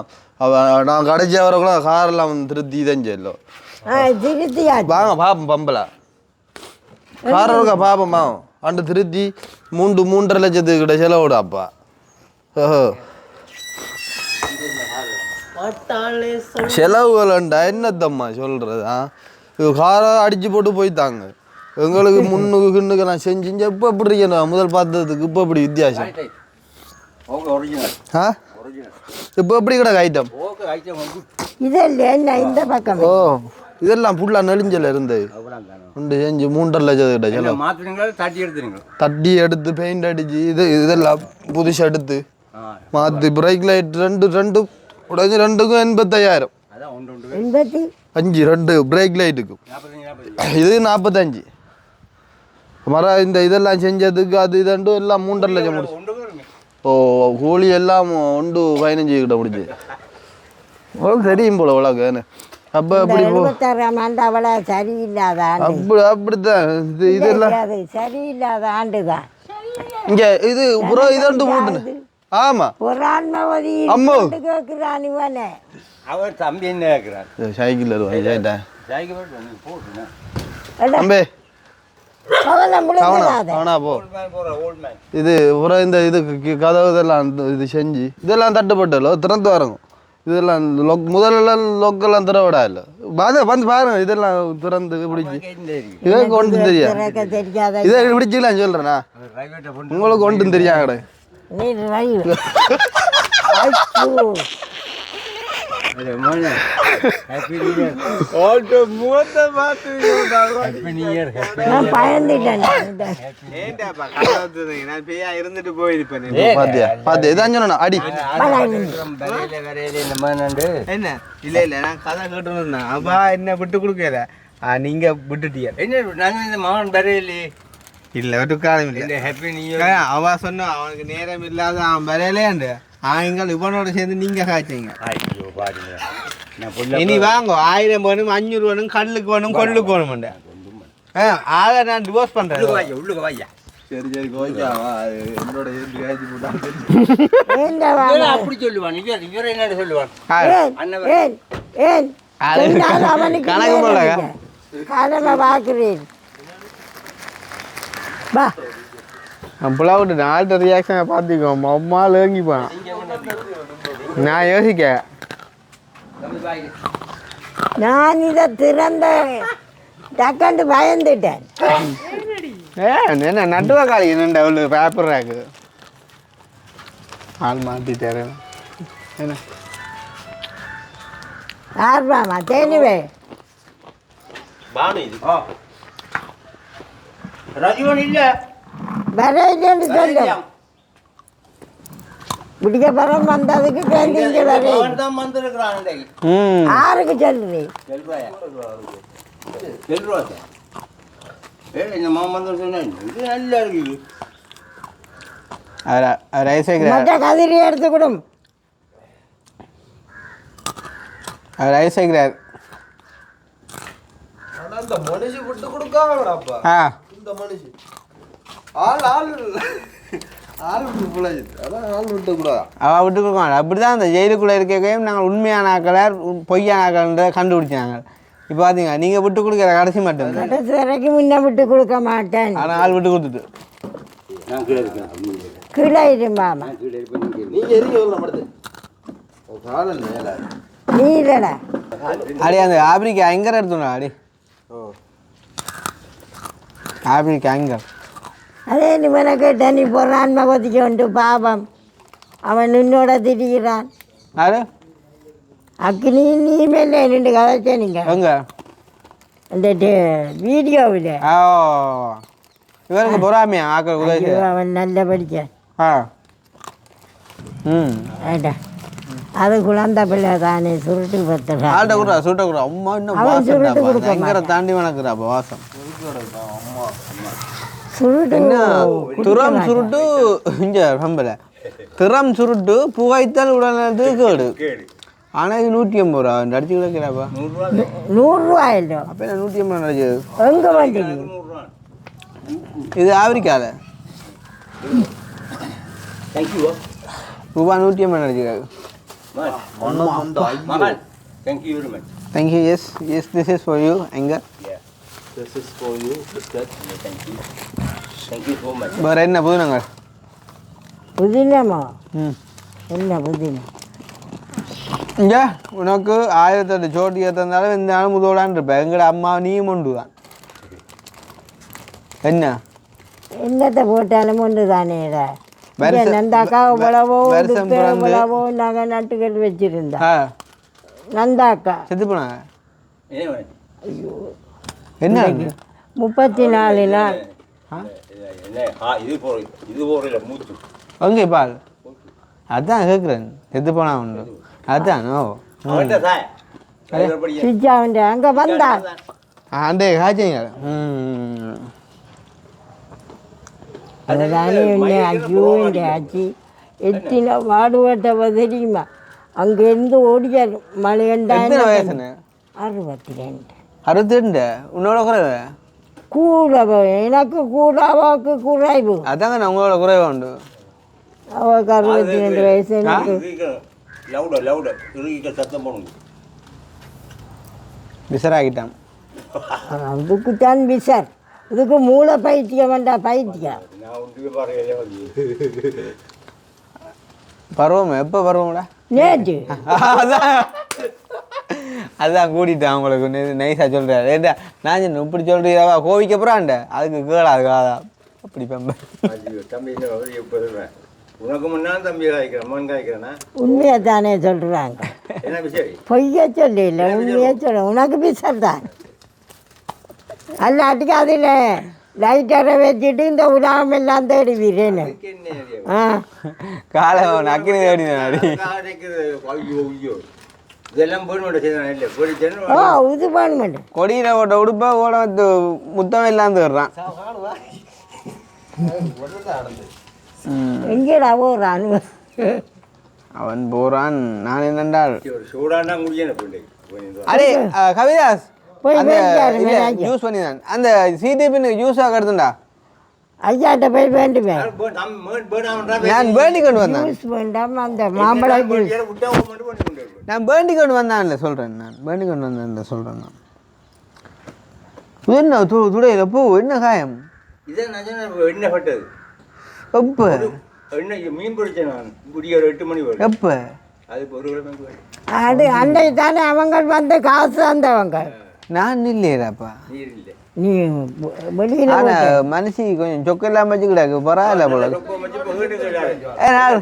நான் கடைச்சவரக்குள்ள காரெல்லாம் திருத்தி தான் செல்லும் வாங்க பாப்போம் பம்பலா கார இருக்கா பாப்போம் அண்டு திருத்தி 3.5 லட்சத்துக்கிட்ட செலவுடாப்பா. ஓஹோ செலவுகள்ண்டா என்னத்தம்மா சொல்கிறதா? காரை அடித்து போட்டு போய்த்தாங்க. எங்களுக்கு முன்னுக்கு செஞ்சு இப்போ எப்படி இருக்கணும் முதல் பார்த்ததுக்கு இப்போ எப்படி வித்தியாசம்? ஆ இப்போ எப்படி கிடக்கு ஐட்டம்?
இந்த பக்கம்
ஓ இதெல்லாம் ஃபுல்லாக நெளிஞ்சல இருந்தது உண்டு செஞ்சு 3.5 லட்சத்துக்கிட்ட செலவு. தட்டி எடுத்து பெயிண்ட் அடிச்சு இதெல்லாம் புதுசாக எடுத்து மாற்றி பிரேக் லைட் ரெண்டு உடஞ்சி 2க்கும் 85,000. 2 பிரேக் லைட்டுக்கும் இது 45. இந்த இதெல்லாம் செஞ்சதுக்கு அது இதண்டு எல்லாம் 3.5 லட்சம் முடிச்சு. ஓ கூலி எல்லாம் 15 கிட்ட முடிஞ்சு உங்களுக்கு தெரியும் போல உலக. அப்போ அப்படி
அவளை சரியில்லாத
அப்படித்தான் இதெல்லாம்
சரியில்லாத ஆண்டு தான்
இங்கே இது புறா இதண்டு போட்டுன்னு. ஆமா
ஒரு ஆன்மவதி
அம்மோ
கேட்கிறான் இவனே.
அவர் தம்பி என்ன கேட்கிறார்?
சைக்கிள் தம்பி அவனா போ. இது புற இந்த இது கதவு இதெல்லாம் இது செஞ்சு இதெல்லாம் தட்டுப்பட்டல திறந்து வரங்க. இதெல்லாம் முதல்ல லொக்கெல்லாம் திறவிடா இல்லை வந்து பாருங்க. இதெல்லாம் திறந்து பிடிச்சி இதே ஒன்றும் தெரியாது. இதை பிடிச்சிக்கலாம் சொல்கிறேண்ணா உங்களுக்கு ஒன்றும் தெரியாது.
இருந்துட்டு போயிருப்பேன்.
அடி
என்ன இல்ல இல்ல நான் கதை கேட்டு இருந்தேன். அப்பா என்ன விட்டு கொடுக்கல நீங்க விட்டுட்டீங்க.
என்ன மகன் வரையிலே
இல்ல ஒரு காலம் இல்லை. அவ சொன்ன அவனுக்கு நேரம் இல்லாத அவன் வரையிலேண்டு ஆயுங்கள் இவனோட சேர்ந்து நீங்க காய்ச்சிங்க. இனி வாங்க 1000 வேணும் 500 வேணும் கல்லுக்கு வேணும் கொள்ளுக்கு வேணும். ஆக நான் டிவோர்ஸ் பண்றேன்.
உள்ளுக்கு வாய்யா.
சரி சரி கோய்க்காவா என்னோட
அப்படி சொல்லுவான். இவரை என்ன சொல்லுவான்?
கணக்கு போல
கடமை பார்க்குறேன். வா
புலாவிட்டு நாட்டு ரியாக்ஷனை பார்த்துக்கோ. அம்மா லேங்கிப்பான். நான் யோசிக்க
நான் இதை திறந்த டக்கண்டு பயந்துட்டேன்.
என்ன நட்டுவா காலி என்னண்டா அவ்வளோ பேப்பர் ராக்கு ஆள் மாற்றிட்டாரு. என்ன
ஆர்வாமா தெளிவே
ரஜிவன் இல்ல
வரையிலேன்னு சொல்லு. பிடிக்க பரம் வந்ததுக்கு கேந்தீங்க வரையில்
தான் வந்திருக்கிறான்.
யாருக்கு சொல்றீ?
இந்த மாமந்தர் சொன்னேன் நல்லா இருக்குது.
மற்ற கதிரி எடுத்து கொடும்.
அவர் ஐஸ் வைக்கிறார்.
அந்த மனுஷி விட்டு கொடுக்காங்கடாப்பா. இந்த மனுஷி ஆள் விட்டு கூடாது.
அவள் விட்டு கொடுக்க அப்படிதான் அந்த ஜெயிலுக்குள்ளே இருக்கையும் நாங்கள் உண்மையான ஆக்கள் பொய்யான ஆக்கள்ன்றதை கண்டுபிடிச்சாங்க. இப்போ பார்த்தீங்க நீங்கள் விட்டு கொடுக்குற கடைசி மட்டும்
கடைசி வரைக்கும் முன்ன விட்டு கொடுக்க மாட்டேன்.
ஆனால் ஆள் விட்டு கொடுத்துட்டு
கீழே இருமாமா
நீங்கள் எரிக்க
நீ இல்லடா
அடி அந்த ஆப்பிரிக்கா அங்கர் எடுத்துடா. அடி ஆப்பிரிக்கா அங்கர்
அதே நீ மன கேட்ட நீ போடுறான் மகத்திக்கு உண்டு பாவம். அவன் நின்னோட திரிகிறான்.
யாரு
அக்கினி நீ மேலே நின்று கதைச்சே நீங்கள்
எங்க
அந்த வீடியோவில்.
ஓ இவருக்கு பொறாமையா ஆக்கள் உதவி.
அவன் நல்ல படித்தான். ஏடா அது குழந்த பிள்ளை தானே சுருட்டு பத்துறா.
ஆள்கிட்ட கூட சுருட்ட கூட அம்மா இன்னும்
அவன் சுருட்டு கொடுக்க
எங்கரை தாண்டி வணக்குறா வாசம்.
சுருட்டு
என்ன துரம் சுருட்டு இங்க நம்பல திறம் சுருட்டு புகைத்தல் உடனே கேடு. ஆனால் இது 150 ரூபா அடிச்சு கிடக்கிறாப்பா.
100 ரூபா இல்லை.
அப்போ என்ன 150 அடிச்சது
எங்கே வந்தீங்க?
இது ஆப்பிரிக்காவில் ரூபா 150 அடிச்சுக்காது.
Thank you very much.
Thank you. Yes, yes, this is for you, Anger.
Yeah. This is for you. Biscuit. Thank you. Thank you so much.
வேறு என்ன புதுனங்கள்?
புதினமா?
ம்
என்ன புதினம்?
இங்கே உனக்கு 1008 சோட்டியை தந்தாலும் இந்த நாள் முதோடான் இருப்பேன். எங்கட அம்மா நீயும் ஒன்று தான். என்ன
என்னத்தை போட்டாலும் ஒன்று தானேடா.
வருஷம்
நந்தாக்கா இவ்வளவோ
வருஷம் பிறந்து
இவ்வளவோ நாங்கள் நட்டுகள் வச்சிருந்தா.
ஆ
நந்தாக்கா
செத்து போனாங்க.
என்ன
என்ன
34 நாள்.
என்ன இது போகிற மூச்சு
ஓகே பால் அதான் கேட்குறேன். செத்து போனா உண்டு அதான். ஓ
அவன்கிட்ட சாய் படிக்க
சுஜாவுண்ட அங்கே வந்தாள்.
அந்த காய்ச்சிங்க. ம்
அதுதானே என்ன ஐயோ இந்த ஆச்சி எத்தனை வாடுவட்டவ தெரியுமா? அங்கேருந்து ஓடியாரு மலையண்டா.
எத்தனை வயசுன்னு?
62.
62 உன்னோட குறைவு?
கூட எனக்கு கூட அவாவுக்கு குறைவு.
அதாங்க நான் உங்களோட குறைவு உண்டு.
அவளுக்கு 62 வயசு. எனக்கு
லவுட இறுகிக்க சத்தம் போடுங்க.
விசராகிட்டான்.
அதுக்குத்தான் விசார். இதுக்கு மூளை பைத்தியம் வேண்டாம். பைத்தியம்
நான் ஒன்றுமே பாருங்க.
பருவம் எப்போ பருவம்டா?
நேற்று
அதான் அதான் கூட்டிட்டேன் அவங்களுக்கு நைஸாக சொல்கிறாரு. ஏண்டா நான் சொன்னேன் இப்படி சொல்கிறீரவா கோவிக்க போகிறான்ட அதுக்கு கேளாது காதா அப்படி பம்ப.
தம்பி என்ன எப்போ சொல்கிறேன் உனக்கு முன்னா தம்பி காய்க்கிறேன் மண் காய்க்கிறேன்னா
உண்மையை தானே சொல்கிறாங்க.
என்ன விஷயம்?
பொய்ய சொல்ல இல்லை உண்மையை சொல்ல. உனக்கு விசார் தான் அல்லாட்டுக்கு அதில் லைட்டரை வச்சுட்டு இந்த உலகம் எல்லாம் தேடுவீரேன்னு. ஆ
காலை அக்கினி தேடினாடி.
இதெல்லாம் போட செய்யணும் இல்லை போயிட்டு
ஓ இது பண்ண மாட்டேன்.
கொடியில் ஓட்ட உடுப்பா ஓட வந்து முத்தம் இல்லாந்து வர்றான்.
எங்கேடா போகிறான்
அவன் போகிறான். நான் என்னென்றால்
ஒரு சூடானா முடியணும் பிள்ளை
அடே கவிதாஸ்
போய்
அந்த
வேண்டியாரு
இல்லை
மேலாஜி.
யூஸ் பண்ணி தான் அந்த சிடிபின்னு யூஸாக எடுத்துண்டா.
ஐயாட்ட போய் வேண்டுவேன்.
நான் வேண்டி கொண்டு வந்தேன்.
ஜூஸ் வேண்டாம் அந்த மாம்பழ ஜூஸ்.
நான் வேண்டி கொண்டு வந்தான்ல சொல்கிறேன். நான் வேண்டி கொண்டு வந்தேன்ல சொல்கிறேன். நான் என்ன துடையில பூ என்ன காயம்?
இதே நான் என்ன பட்டது
எப்போ
என்ன மீன் பிடிச்சேன் நான் குடிய ஒரு 8 மணி வரும்.
எப்போ
அது ஒரு கிழமை
அது அன்னைக்கு தானே அவங்க வந்து காசு தந்தவங்க.
நான் இல்லையடாப்பா.
நீர் இல்லை
நீ வெளியில்
ஆனால் மனுஷி கொஞ்சம் சொக்கெல்லாம் வச்சுக்கிடாக்கு பரவாயில்ல போல.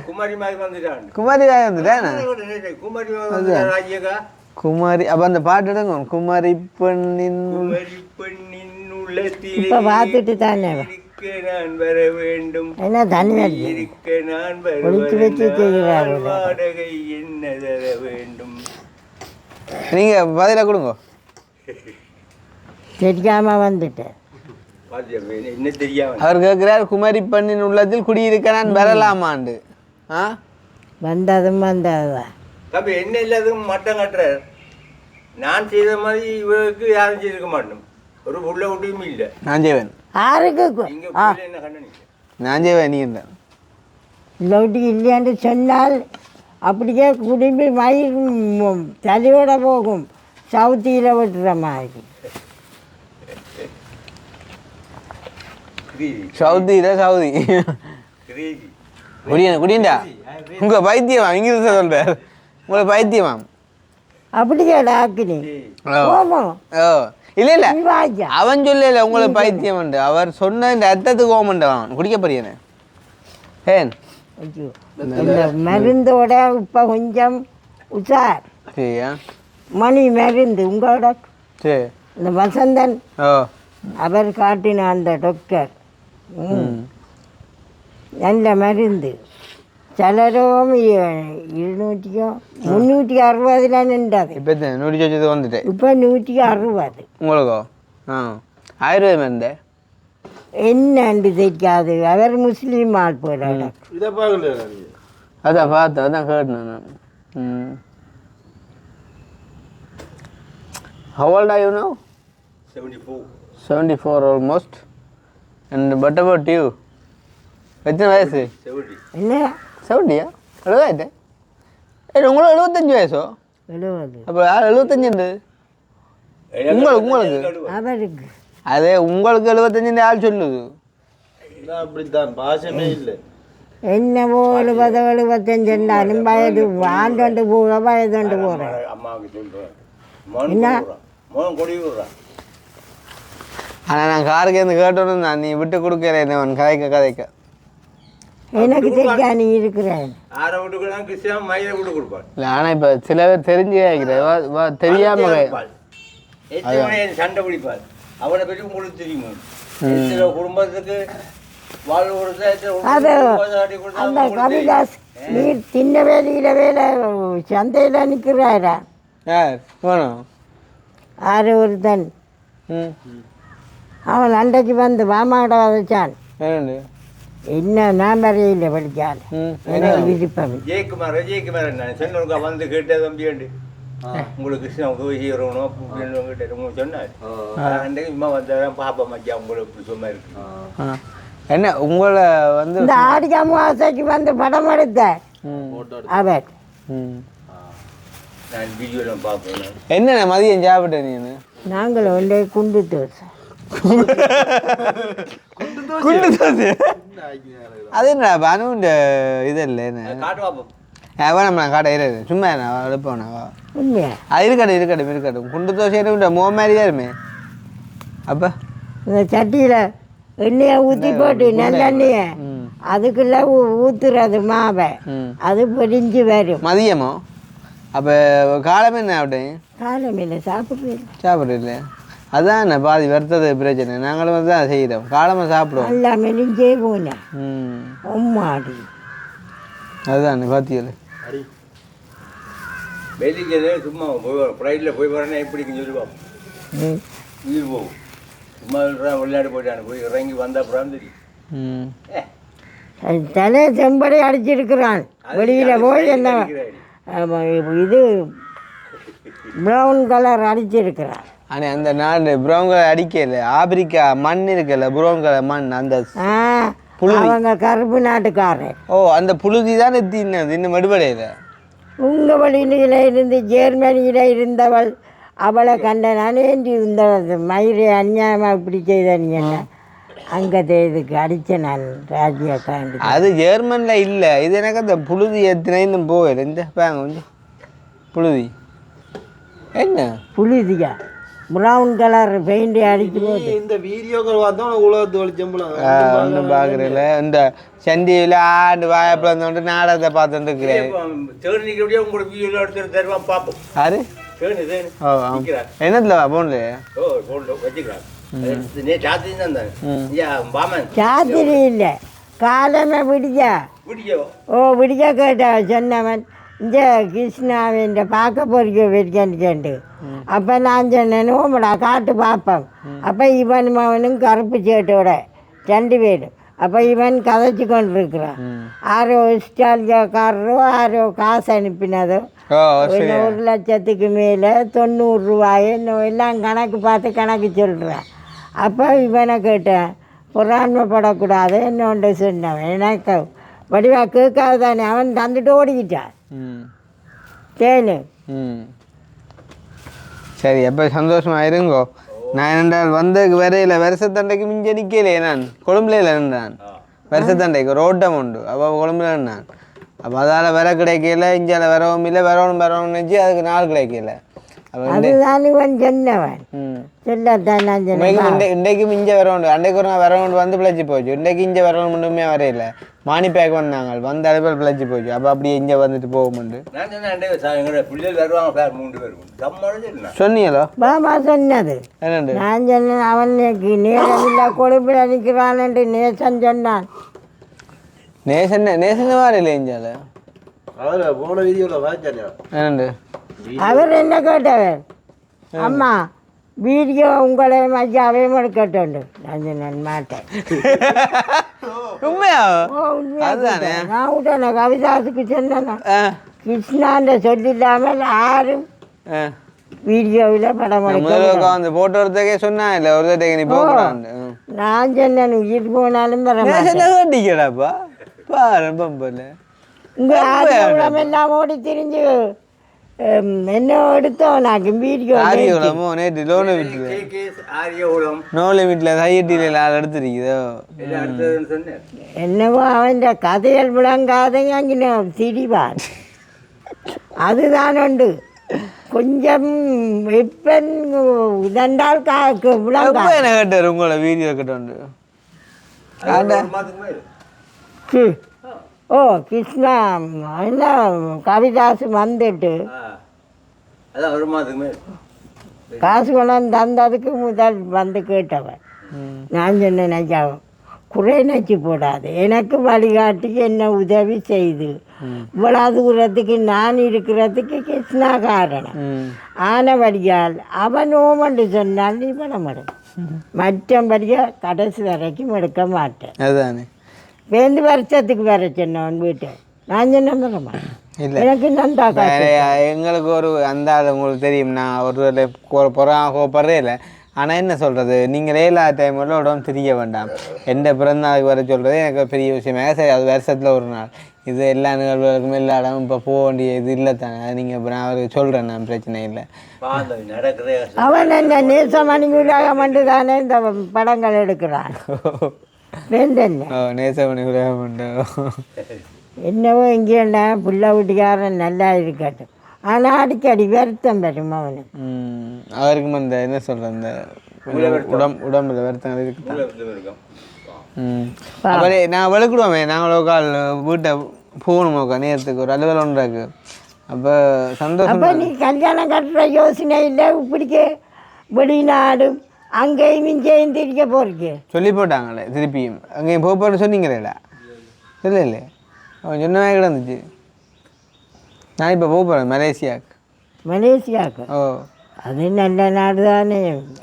குமாரி மாதிரி வந்துட்டான்.
குமாரி காய் வந்துட்டேன்.
குமாரி வந்து ராஜ்யகா
குமாரி அப்போ அந்த பாட்டு எடுங்க. குமாரி பெண்ணின்
குமரி பெண்ணின் உள்ளத்தில்
இப்போ பார்த்துட்டு தானே
இருக்க நான் வர வேண்டும்.
என்ன தண்ணி
இருக்க நான்
ஒழிச்சு வச்சு செய்கிறாரு.
வாடகை என்ன தர வேண்டும்.
நீங்கள் பதிலாக கொடுங்க.
தெரியாம வந்துட்டேன்.
என்ன தெரியாம
அவர் கேட்கிறார் குமாரி பெண்ணின் உள்ளத்தில் குடியிருக்க நான் வரலாமாண்டு. ஆ
வந்ததும் வந்ததுதான்.
தம்பி என்ன இல்லாததும் மட்டம் கட்டுறார். நான் செய்த மாதிரி இவருக்கு யாரும் செய்திருக்க மாட்டோம். ஒரு புள்ள ஒட்டியுமே இல்லை.
நான் செய்வேன்.
யாருக்கு
இங்கே புள்ள என்ன கண்ணு
நான் செய்வேன். நீ இல்லை
லவுட்டி இல்லையான்னு சொன்னால் அப்படியே குடும்பி மயிர் தலையோட போகும். சவுத்தியில் விட்டுற மாதிரி.
சவுதியில் சவுதி
கிரேசி
குடியண்டா உங்கள் பைத்தியமா இங்கிலீஷ் சொல்கிறார். உங்களை பைத்தியமாம்
அப்படியே டாக்குனி கோபம்
ஓ இல்லை இல்லை
சிவாஜா.
அவன் சொல்லல உங்களை பைத்தியம் உண்டு. அவர் சொன்ன இந்த அர்த்தத்துக்கு ஓமண்டு அவன் குடிக்க போறியனே. ஏன்
ஐயோ இந்த மருந்தோட இப்போ கொஞ்சம் உஷார்.
சரியா
மணி மருந்து உங்களோட
சரி.
இந்த வசந்தன்
ஓ
அவர் காட்டின அந்த டாக்டர் நல்ல மருந்து. சிலரும் 200 360 நின்றது.
இப்போ நூற்றி வச்சது வந்துட்டேன்.
இப்போ 160.
உங்களுக்கோ? ஆ ஆயுர்வேதம் இருந்த
என்னண்டு தெரியாது. அவர் முஸ்லீம் ஆள் போல.
இதை பார்க்கல
அதான் பார்த்தேன். அதான் கேட்டேன் நான். ம் How old are you now?
74
74 almost. And what about you? எத்தனை வயசு?
70
என்ன
70யா? 70 உங்களுக்கு 75 வயசோ?
70.
அப்போ 75 உங்களுக்கு
அவருக்கு
அது உங்களுக்கு 75 ஆள் சொல்லுது.
அப்படித்தான் பாசமே இல்லை.
என்னவோ 70-75 இருந்தாலும் வயது ஆண்டு போக வயதுண்டு போகிறேன்.
அம்மாவுக்கு சொல்கிறேன் மோன் கொடி விடுறான்.
ஆனால் நான் காருக்கு கேட்டோன்னு நான் நீ விட்டு கொடுக்கல என்ன கதைக்க
எனக்கு தெரியா நீ இருக்கிறேன்.
ஆரை விட்டுக்கலாம் கிருஷ்ணா மயிலை விட்டு கொடுப்பாள்.
இல்லை ஆனால் இப்போ சில பேர் தெரிஞ்சு கேட்கிறேன் தெரியாமல்
சண்டை பிடிப்பாள். அவனை பற்றி உங்களுக்கு தெரியுமா? சில குடும்பத்துக்கு வாழ்வு
அது அந்த கவிதாஸ் நீர் சின்ன வேலை சந்தையில் நிற்கிறாரா?
யார் வேணும்?
ஆறு ஒருத்தன் அவன் அன்றைக்கு வந்து மாமாட வச்சான். என்ன நான் வரையில படித்தான். எனக்கு விருப்பம்.
ஜெயக்குமார் என்ன சொன்னவங்க வந்து கேட்டே தம்பி வேண்டு உங்களுக்கு கிருஷ்ணன் உதவி செய்யறவனும் கிட்ட சொன்னார். அன்றைக்கு இம்மா வந்தாதான் பாப்பா மக்கியா உங்களுக்கு இப்படி சும்மா இருக்கு.
என்ன உங்களை வந்து
இந்த ஆடி அமாவாசைக்கு வந்து படம் எடுத்த அவர்
நான் வீடியோலாம் பார்ப்பேன்.
என்ன மதியம் சாப்பிட்டேன் நீ?
நாங்கள் ஒன்றே குண்டு தோசை.
குண்டு தோசை அது என்ன அனுண்ட இது இல்லை
காட்டு பார்ப்போம்.
வேணாம் நான் காட்ட இரு சும்மா நான் எடுப்பேன்.
உண்மையா?
அது இருக்கட்டும் குண்டு தோசை மோ மாதிரி தான் இருமே. அப்போ
இந்த சட்டியில் எண்ணெயை ஊற்றி போட்டு நல்லெண்ணெய அதுக்குள்ள ஊற்றுறது மாவை அது பொரிஞ்சு வரும்.
மதியமோ? அப்போ காலமே என்ன அப்படி?
காலமையில்
சாப்பிட்றீங்களே அதான் பாதி வருத்தது பிரச்சனை. நாங்களும் தான் செய்கிறோம். காலமாக சாப்பிடுவோம்.
நல்லா மெலிஞ்சே போனேன். அம்மாடி
அதுதான் பாத்தியல்
வெளியே சும்மா போய் ஃப்ளைட்டில் போய் வரேன்னா எப்படின்னு சொல்லுவான். உயிர் போகும். சும்மா விளையாட போயிட்டானு போய் இறங்கி வந்த அப்புறம் தெரியும்.
தலை செம்படை அடிச்சிருக்கிறான். வெளியில் போய் என்ன இது ப்ரௌன் கலர் அடிச்சிருக்கிறான்.
ஆனால் அந்த நாடு ப்ரௌன் கலர் அடிக்கல. ஆப்பிரிக்கா மண் இருக்குல்ல ப்ரௌன் கலர் மண் அந்த
அவங்க கருப்பு நாட்டுக்காரர்.
ஓ அந்த புழுதி தான் தின்னது இன்னும் மடுபடையில்.
உங்கள் வழியில் இருந்து ஜெர்மனியில் இருந்தவள் அவளை கண்ட நானேண்டி இந்த மயிரை அநியாயமாக இப்படி செய்த நீ என்ன அங்கே இதுக்கு அடித்தேன் நான் ராஜ்யாக்காண்டி.
அது ஜெர்மனில் இல்லை. இது எனக்கு அந்த புழுதி எத்தனைன்னு போகல. இந்த பாங்க கொஞ்சம் புழுதி என்ன
புழுதியா ப்ரௌன் கலர் பெயிண்ட் அடிச்சு போட்டு
இந்த வீடியோக்கள் பார்த்தோம் உலகத்து வெளிச்சம்பளம்
ஒன்றும் பார்க்குறதில்ல. இந்த சண்டியில் ஆண்டு வாயப்பில் நாடகத்தை பார்த்துட்டு இருக்கிறேன்.
உங்களோட வீடியோ எடுத்து தருவான் பார்ப்போம்.
யாரு? என்னத்துல போன்ல
சாத்திரி இல்லை காலமே விடியா விடியா கேட்டா சொன்னவன் இந்த கிருஷ்ணாவின் பார்க்க போறிக்க வச்சுட்டு. அப்போ நான் சொன்னேன் ஓமடா காட்டு பார்ப்போம். அப்போ இவன் அவனும் கருப்பு சேட்டோட 2 பேரும். அப்போ இவன் கதைச்சி கொண்டு இருக்கிறான். ஆரோ ஆஸ்திரேலியாக்காரரோ ஆரோ காசு அனுப்பினதோ 1 லட்சத்துக்கு மேலே 90 ரூபாய் இன்னும் எல்லாம் கணக்கு பார்த்து கணக்கு சொல்கிறான். அப்போ இவனை கேட்டேன் பொறாண்மைப்படக்கூடாது என்னொன்று சொன்னவன். எனக்கு வடிவா கேட்காது தானே. அவன் தந்துட்டு ஓடிக்கிட்டான் தேனு.
சரி எப்போ சந்தோஷமாக இருங்கோ. நான் என்னென்றால் வந்த வரையில் வருஷத்தண்டைக்கு மிஞ்ச நிற்கலையே. நான் கொழும்புல இருந்தான் வருஷத்தண்டைக்கு ரோட்டம் உண்டு. அப்போ கொழும்புல இருந்தான். அப்போ அதால் வர கிடைக்கல. இஞ்சால் வரவும் இல்லை வரணும் நினச்சி அதுக்கு நாள் கிடைக்கல.
அதுதான் இவன் சொன்னவன் சொல்லத்தான் நான் சொன்னேன்.
இன்றைக்கு மிஞ்ச வரவுண்டு அன்றைக்கு ஒரு நாள் வரவுண்டு வந்து பிழைச்சி போச்சு. இன்றைக்கு இங்கே வரணும் மட்டுமே வரையில மானி பேக் வந்தாங்க வந்து அடைப்பில் பிழைச்சி போச்சு. அப்போ அப்படியே இங்கே வந்துட்டு போகும்போது சொன்னீங்களோ?
பாபா சொன்னது
என்னண்டு
நான் சொன்னேன். அவனுக்கு நேரம் இல்லை கொழுப்பில் நிற்கிறான்ட்டு நேசன் சொன்னான்.
நேசன் வரையில இஞ்சால
போன வீடியோவில் வாய்ச்சானே
என்னண்டு
அவர் என்ன கேட்டவர் அம்மா வீடியோ உங்களை ஐயாவையும் எடுக்கட்டுண்டு. நான் சொன்னேன் மாட்டேன்.
உண்மையா?
நான் விட்டேன் கவிதாசுக்கு சொன்னேன் கிருஷ்ணாண்ட சொல்லில்லாமல் யாரும் வீடியோவில் படம்
எடுக்க போட்டோ எடுத்தக்கே சொன்னா இல்லை ஒரு தடவை நீ போகலாம்.
நான் சொன்னேன் உயிர் போனாலும்
வரமாட்டேடாப்பா பாரு பம்பல
இங்கே எல்லாம் ஓடி திரிஞ்சு என்ன எடுத்தோம் நான் வீடியோ
ஆரியகுளமோ நேற்று லோனை வீட்டில்
ஆரியகுளம்
நோலை வீட்டில் கையட்டியில் ஆள் எடுத்துருக்குதோ
எல்லாம் அடுத்ததுன்னு சொன்னேன்.
என்னவோ அவன் கதைகள் விளங்காதைங்க அங்கே சிரிவான் அதுதான் உண்டு கொஞ்சம் வெப்பன் இதண்டால் விளங்கா
எப்போ என்ன கேட்டார் உங்களை வீடியோ கேட்டோண்டு
ஒரு மாதத்துக்கு மேல.
ஓ கிருஷ்ணா என்ன கவிதாசு வந்துட்டு
அதான் ஒரு மாதத்துக்கு மேல.
காசு கொண்டாந்து தந்ததுக்கு முதல் வந்து கேட்டவன் நான் சொன்னேன் ஐயா குறை நச்சு போடாது எனக்கு வழிகாட்டி என்ன உதவி செய்து இவ்வளோ தூரத்துக்கு நான் இருக்கிறதுக்கு கிருஷ்ணா காரணம் ஆனபடியால் அவன் ஓமண்டு சொன்னால் நீ பண்ண மாட்டேன் மற்றபடியாக கடைசி வரைக்கும் எடுக்க மாட்டேன்
அதுதானே
வேந்து வருஷத்துக்கு வர சொன்னவன் வீட்டை நான் சொன்ன பண்ண மாட்டேன்
இல்லை
எனக்கு நன்றா
எங்களுக்கு ஒரு அந்த ஆள் உங்களுக்கு தெரியும் நான் ஒரு கோப்படுறே இல்லை ஆனால் என்ன சொல்கிறது நீங்களே எல்லா டைமில் உடம்பு தெரிய வேண்டாம் எந்த பிறந்தநாளுக்கு வர சொல்கிறது எனக்கு பெரிய விஷயமாக சரி அது வருஷத்தில் ஒரு நாள் இது எல்லா நிகழ்வுகளுக்கும் எல்லா இடமும் இப்போ போக வேண்டிய இது இல்லை தானே நீங்கள் இப்போ நான் அவருக்கு சொல்கிறேன் நான் பிரச்சனை இல்லை
நடக்கிறே
அவன் என்ன நேசமணிக்குள்ளாக மட்டும் தானே இந்த படங்கள் எடுக்கிறான் வேந்தன்
ஓ நேசமணி உலகம்
என்னவோ இங்கேண்டா புள்ள வீட்டுக்காரன் நல்லா இருக்கட்டும் ஆனால் அடிக்கடி வருத்தம் வரும் அவனுக்கு
அவருக்கும் அந்த என்ன சொல்கிறது அந்த உடம்புல வருத்தங்கள் இருக்கு
இருக்கும்.
அப்புறம் நான் விளக்கிடுவோமே நாங்கள் கால் வீட்டை போகணுமோக்கா நேரத்துக்கு ஒரு அலுவலம் ஒன்று இருக்கு அப்போ சந்தோஷம்
அப்போ நீ கல்யாணம் கட்டுற யோசனை இல்லை இப்படிக்கு வெளிநாடு அங்கேயும் இங்கேயும் திரிக்க போறீங்க
சொல்லி போட்டாங்களே திருப்பியும் அங்கேயும் போகிறேன்னு சொன்னீங்களேடா இல்லை இல்லை அவன் சொன்ன மாதிரி கிடந்துச்சு நான் இப்போ போகிறேன்
மலேசியாவுக்கு
ஓ
அது நல்ல நாடு தானே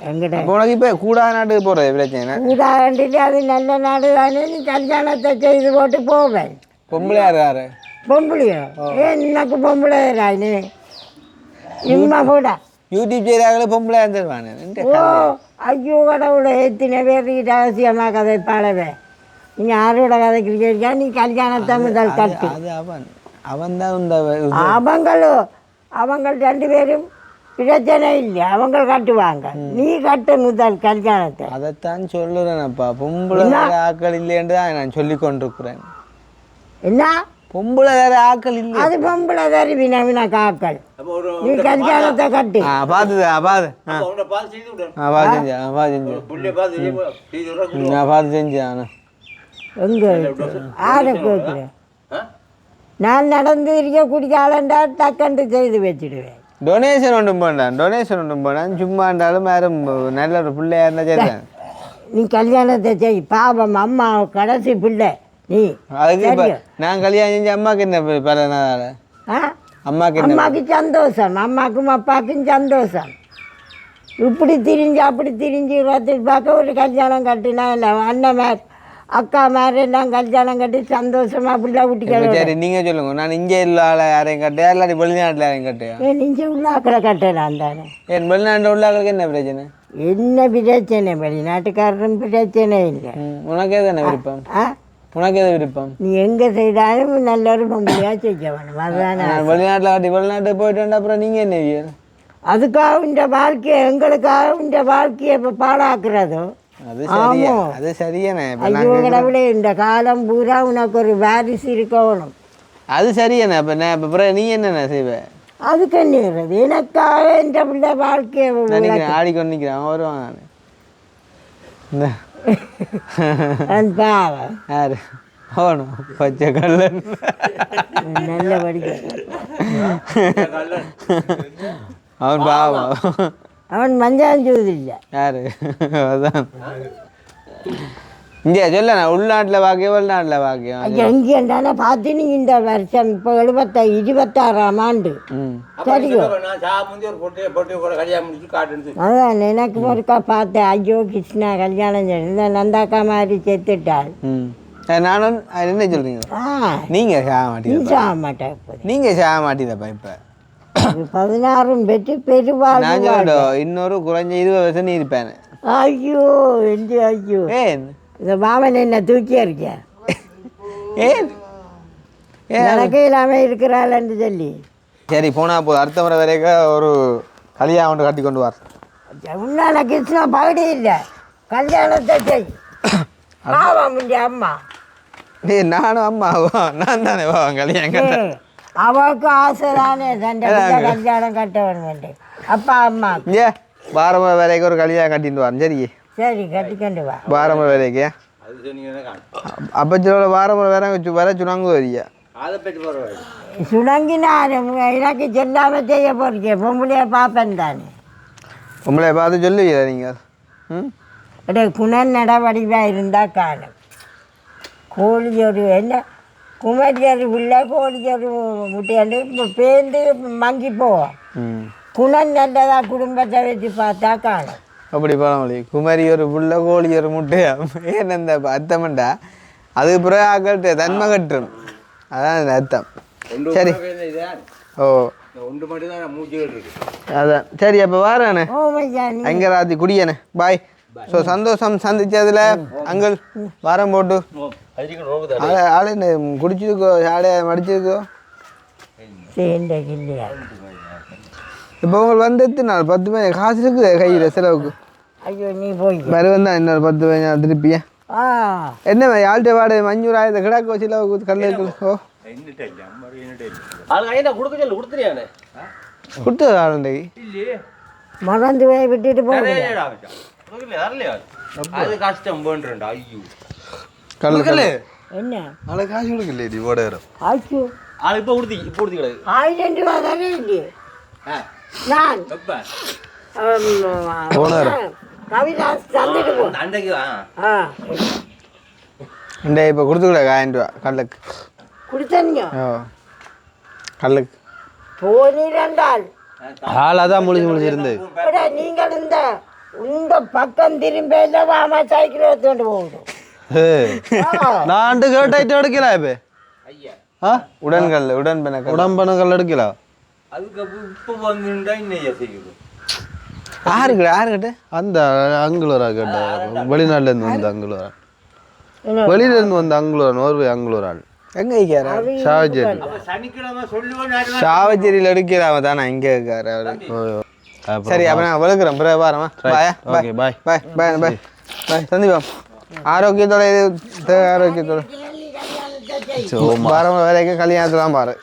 எங்கிட்ட
உனக்கு இப்போ கூடாத நாட்டுக்கு போகிறது பிரச்சனை
கூடாண்டிட்டு அது நல்ல நாடு தானே நீ கல்யாணத்தை செய்து போட்டு போவேன்
பொம்பளை யாரு
பொம்பளையோ ஏன் எனக்கு பொம்பளை ராணி இம்மா கூட
யூடியூப் செய்கிறாங்களே பொம்பளை இருந்துருவானு
ஓ ஐயோ கடவுளை எத்தனை பேர் ரகசியமாக கதை பாடவே நீ யாரோட கதைக்கு நீ கல்யாணத்தை முதல் கட்டு
அது அவன் தான் இந்த
அவங்க 2 பேரும் பிரச்சனை இல்லை அவங்க கட்டுவாங்க நீ கட்டு முதல் கல்யாணத்தை
அதைத்தான் சொல்லுறேனப்பா பொம்பளை வேற ஆக்கள் இல்லைன்னு தான் நான் சொல்லி கொண்டிருக்கிறேன்
என்ன
பொம்பளை வேற ஆக்கள் இல்லை
அது பொம்பளை வேறு வினா காக்கள்
அப்போ ஒரு
நீ கல்யாணத்தை கட்டு
பார்த்து
அவனை பார்த்து செய்து விடு.
செஞ்சேன்
புள்ளைய பார்த்து செய்து விடுறா.
நான் பார்த்து செஞ்சேன் ஆனால்
எங்கே ஆரை கேட்குறேன்
ஆ?
நான் நடந்து இருக்க குடிக்காலண்டா டக்கண்டு செய்து வச்சுடுவேன்
டொனேஷன் ஒன்றும் போனான் சும்மா இருந்தாலும் யாரும் நல்ல ஒரு பிள்ளையா இருந்தால் சரிதான்
நீ கல்யாணத்தை செய் பாவம் அம்மா கடைசி பிள்ளை நீ
அதுக்கு இப்போ நான் கல்யாணம் செஞ்சு அம்மாவுக்கு என்ன பலனால
ஆ
அம்மாவுக்கு என்ன
அம்மாவுக்கு சந்தோஷம் அம்மாவுக்கும் அப்பாவுக்கும் சந்தோஷம் இப்படி திரிஞ்சு அப்படி திரிஞ்சு பார்க்க ஒரு கல்யாணம் கட்டினா இல்லை அண்ணன் மேர் அக்கா மாதிரி எல்லாம் கல்யாணம் கட்டி சந்தோஷமா பிள்ளை
இப்போ
குட்டிகள்
சரி நீங்கள் சொல்லுங்க நான் இங்கே உள்ள ஆளை யாரையும் கட்டையா இல்லாட்டி வெளிநாட்டில் யாரையும் கட்டையா
நீங்க உள்ள ஆக்களை கட்டலாம் தானே
என் வெளிநாட்டில் உள்ள ஆளுக்கு என்ன பிரச்சனை
என்ன பிரச்சனை வெளிநாட்டுக்காரரும் பிரச்சனை இல்லை
உனக்கு எது என்ன விருப்பம்
ஆ
உனக்கு எது விருப்பம்
நீ எங்கே செய்தாலும் நல்ல ஒரு பொம்பளையாக செய்ய வேணும் அதுதானே
நான் வெளிநாட்டில் காட்டி வெளிநாட்டுக்கு போயிட்டு வந்தா அப்புறம் நீங்கள் என்ன வியர்
அதுக்காக இந்த வாழ்க்கையை எங்களுக்காக இந்த வாழ்க்கையை இப்போ பாழாக்குறதோ
அது சரியா அது சரியானே இப்போ
ஐயோ கடவுளே இந்த காலம் பூரா உனக்கு ஒரு வாரிசு இருக்கணும்
அது சரியானே இப்போ நான் இப்போ அப்புறம் நீ என்னென்ன செய்வேன்
அதுக்கு என்னது எனக்காக இந்த பிள்ளை வாழ்க்கையை
நினைக்கிறேன் ஆடிக்கொண்டு நிற்கிறேன் அவன் வருவான் நான் இந்த
பாவம்
யாரு அவனும் பச்சை கல்லன்
நல்ல படிக்க
அவன் பாவம்
அவன் மஞ்சாஞ்சூது இல்லை
யாரு அதான் இந்தியா சொல்ல நான் உள்நாட்டில் வாக்கியம் வெளிநாட்டில் வாக்கியம்
எங்கேண்டானே பார்த்து நீ இந்த வருஷம் இப்போ 26ஆம் ஆண்டு சரியோ
நான் சா முந்தி ஒரு பொட்டி கூட கல்யாணம் முடிச்சு காட்டுன்னு
அதான் எனக்கு ஒருக்கா பார்த்தேன் ஐயோ கிருஷ்ணா கல்யாணம் இந்த நந்தாக்கா மாதிரி செத்துட்டாள்
நானும் என்ன சொல்றீங்க நீங்கள் சாக
நீ
மாட்டீங்க
சாக மாட்டேன்
நீங்கள் சாக மாட்டீங்கப்பா இப்போ
16 பெற்று பெருவாள்
நான் சொல்லட்டும் இன்னொரு குறைஞ்ச 20 வருஷம் நீ இருப்பேன்
ஐயோ எந்த ஐயோ
ஏன்
இந்த மாமன் என்ன தூக்கி இருக்கியா
ஏன்
எனக்கு இல்லாமல் இருக்கிறாள்ன்னு சொல்லி
சரி போனால் போதும் அடுத்த முறை வரைக்கும் ஒரு கல்யாணம் ஒன்று கட்டி கொண்டு வார்
உன்னால கிருஷ்ணா பகுதி இல்லை கல்யாணத்தை செய் பாவம் இங்கே அம்மா
நீ நானும் அம்மாவா நான் தானே வா கல்யாணம் கட்ட
அவளுக்கு ஆசை தானே தண்டை கல்யாணம் கட்ட வேணும் அப்பா அம்மா
ஏ வாரமுறை வரைக்கும் ஒரு கல்யாணம் கட்டிட்டு வார் சரி
சரி கட்டிக்கொண்டு வா
வாரமுறை வரைக்கும்
அது சொன்னீங்கன்னா காணும்
அப்பச்சோட வாரமுறை வர சுனாங்கு வரியா
அதை பற்றி பரவாயில்ல
சுணங்கி நான் எனக்கு சொல்லாமல் செய்ய போறேன் பொம்பளைய பார்ப்பேன் தானே
உங்களை பார்த்து சொல்லுவீங்களா நீங்கள் ம்
குணன் நடவடிவாக இருந்தால் காணும் கோழியொரு என்ன குமரியொரு பிள்ளை கோழியொரு முட்டையாண்டு பேர்ந்து மங்கி போவோம்
ம்
குணன் நல்லதா குடும்பத்தை வச்சு பார்த்தா காணும்
அப்படி பழமொழி குமரி ஒரு புள்ள கோழி ஒரு முட்டையா ஏன் அந்த அர்த்தம்டா அது பிறகு ஆக்கட்டு தன்மை கட்டும் அதான் அந்த அர்த்தம் சரி ஓ
ஒன்று மட்டும் தான் மூச்சுகள் இருக்கு
அதான் சரி அப்போ வாரானே
ஓ மையா நீ
அங்கே ராத்தி குடியானே பாய் ஸோ சந்தோஷம் சந்திச்சதுல அங்கள் வாரம் போட்டு ஆளை என்ன குடிச்சிருக்கோ ஆளை மடிச்சிருக்கோ
சேர்ந்த இல்லையா
இப்போ உங்களுக்கு வந்து எத்தனை நாள் 10 மணி காசு இருக்குது கையில் செலவுக்கு
ஐயோ நீ போய்
வருவன் தான் இன்னொரு 10 மணி திருப்பியா
ஆ
என்ன யாழ்கிட்ட வாடகை 500 ஆயிரத்தை கிடாக்கோ செலவுக்கு கல்லு ஓ
என்னட்ட இல்லை அம்மா என்னட்ட இல்லை
ஆளுங்க ஐயா கொடுக்க சொல்லு கொடுத்துறியானே
கொடுத்தது ஆளுண்டைக்கு
இல்லையே
மறந்து போய் விட்டுட்டு போக
அது கஷ்டம் போன்றா ஐயோ
கல்லு
என்ன
நாளை காசு கொடுக்கலையே நீ ஓட
ஆச்சு
ஆளு இப்போ கொடுத்து கிடக்கு
1000 ரூபா தானே இல்லையே நான் கவிதாஸ் தந்துட்டு போ
அன்றைக்கு
ஆ
இந்த இப்போ கொடுத்துக்கூட 1000 ரூபா கல்லுக்கு
கொடுத்தீங்க
ஓ கல்லுக்கு
போனீரண்டால்
ஆள் அதான் முழிஞ்சிருந்து
நீங்கள் இந்த பக்கம் திரும்ப வாமா சைக்கிள் எடுத்துட்டு போகணும்
நான் கேட்டாயிட்டு எடுக்கல இப்போ ஆ
உடன்கல் உடன்பெனக்கல்
உடம்பனங்கள் எடுக்கல
அதுக்கு இப்போ வந்துட்டா இன்னையா செய்யுது
யாருக்கிட்ட
அந்த அங்குலரா கேட்ட வெளிநாட்டுல இருந்து வந்த அங்குலரா வெளியில இருந்து வந்த அங்குலரா நோர்வே அங்குலரா ஆள்
எங்கே இருக்காரு
சாவச்சேரி
அப்போ சனிக்கிழமை சொல்லுவோம்
சாவச்சேரியில் எடுக்கிறாம தானே இங்கே இருக்காரு அவரு சரி அப்போ நான் விழுக்கிறேன் பிறகு பாருமா பாய்
ஓகே பாய்
பாய் பாய் பாய் பாய் சந்திப்போம் ஆரோக்கியத்தோட இது ஆரோக்கியத்தோட வாரம் வரைக்கும் கல்யாணத்துலாம் பாரு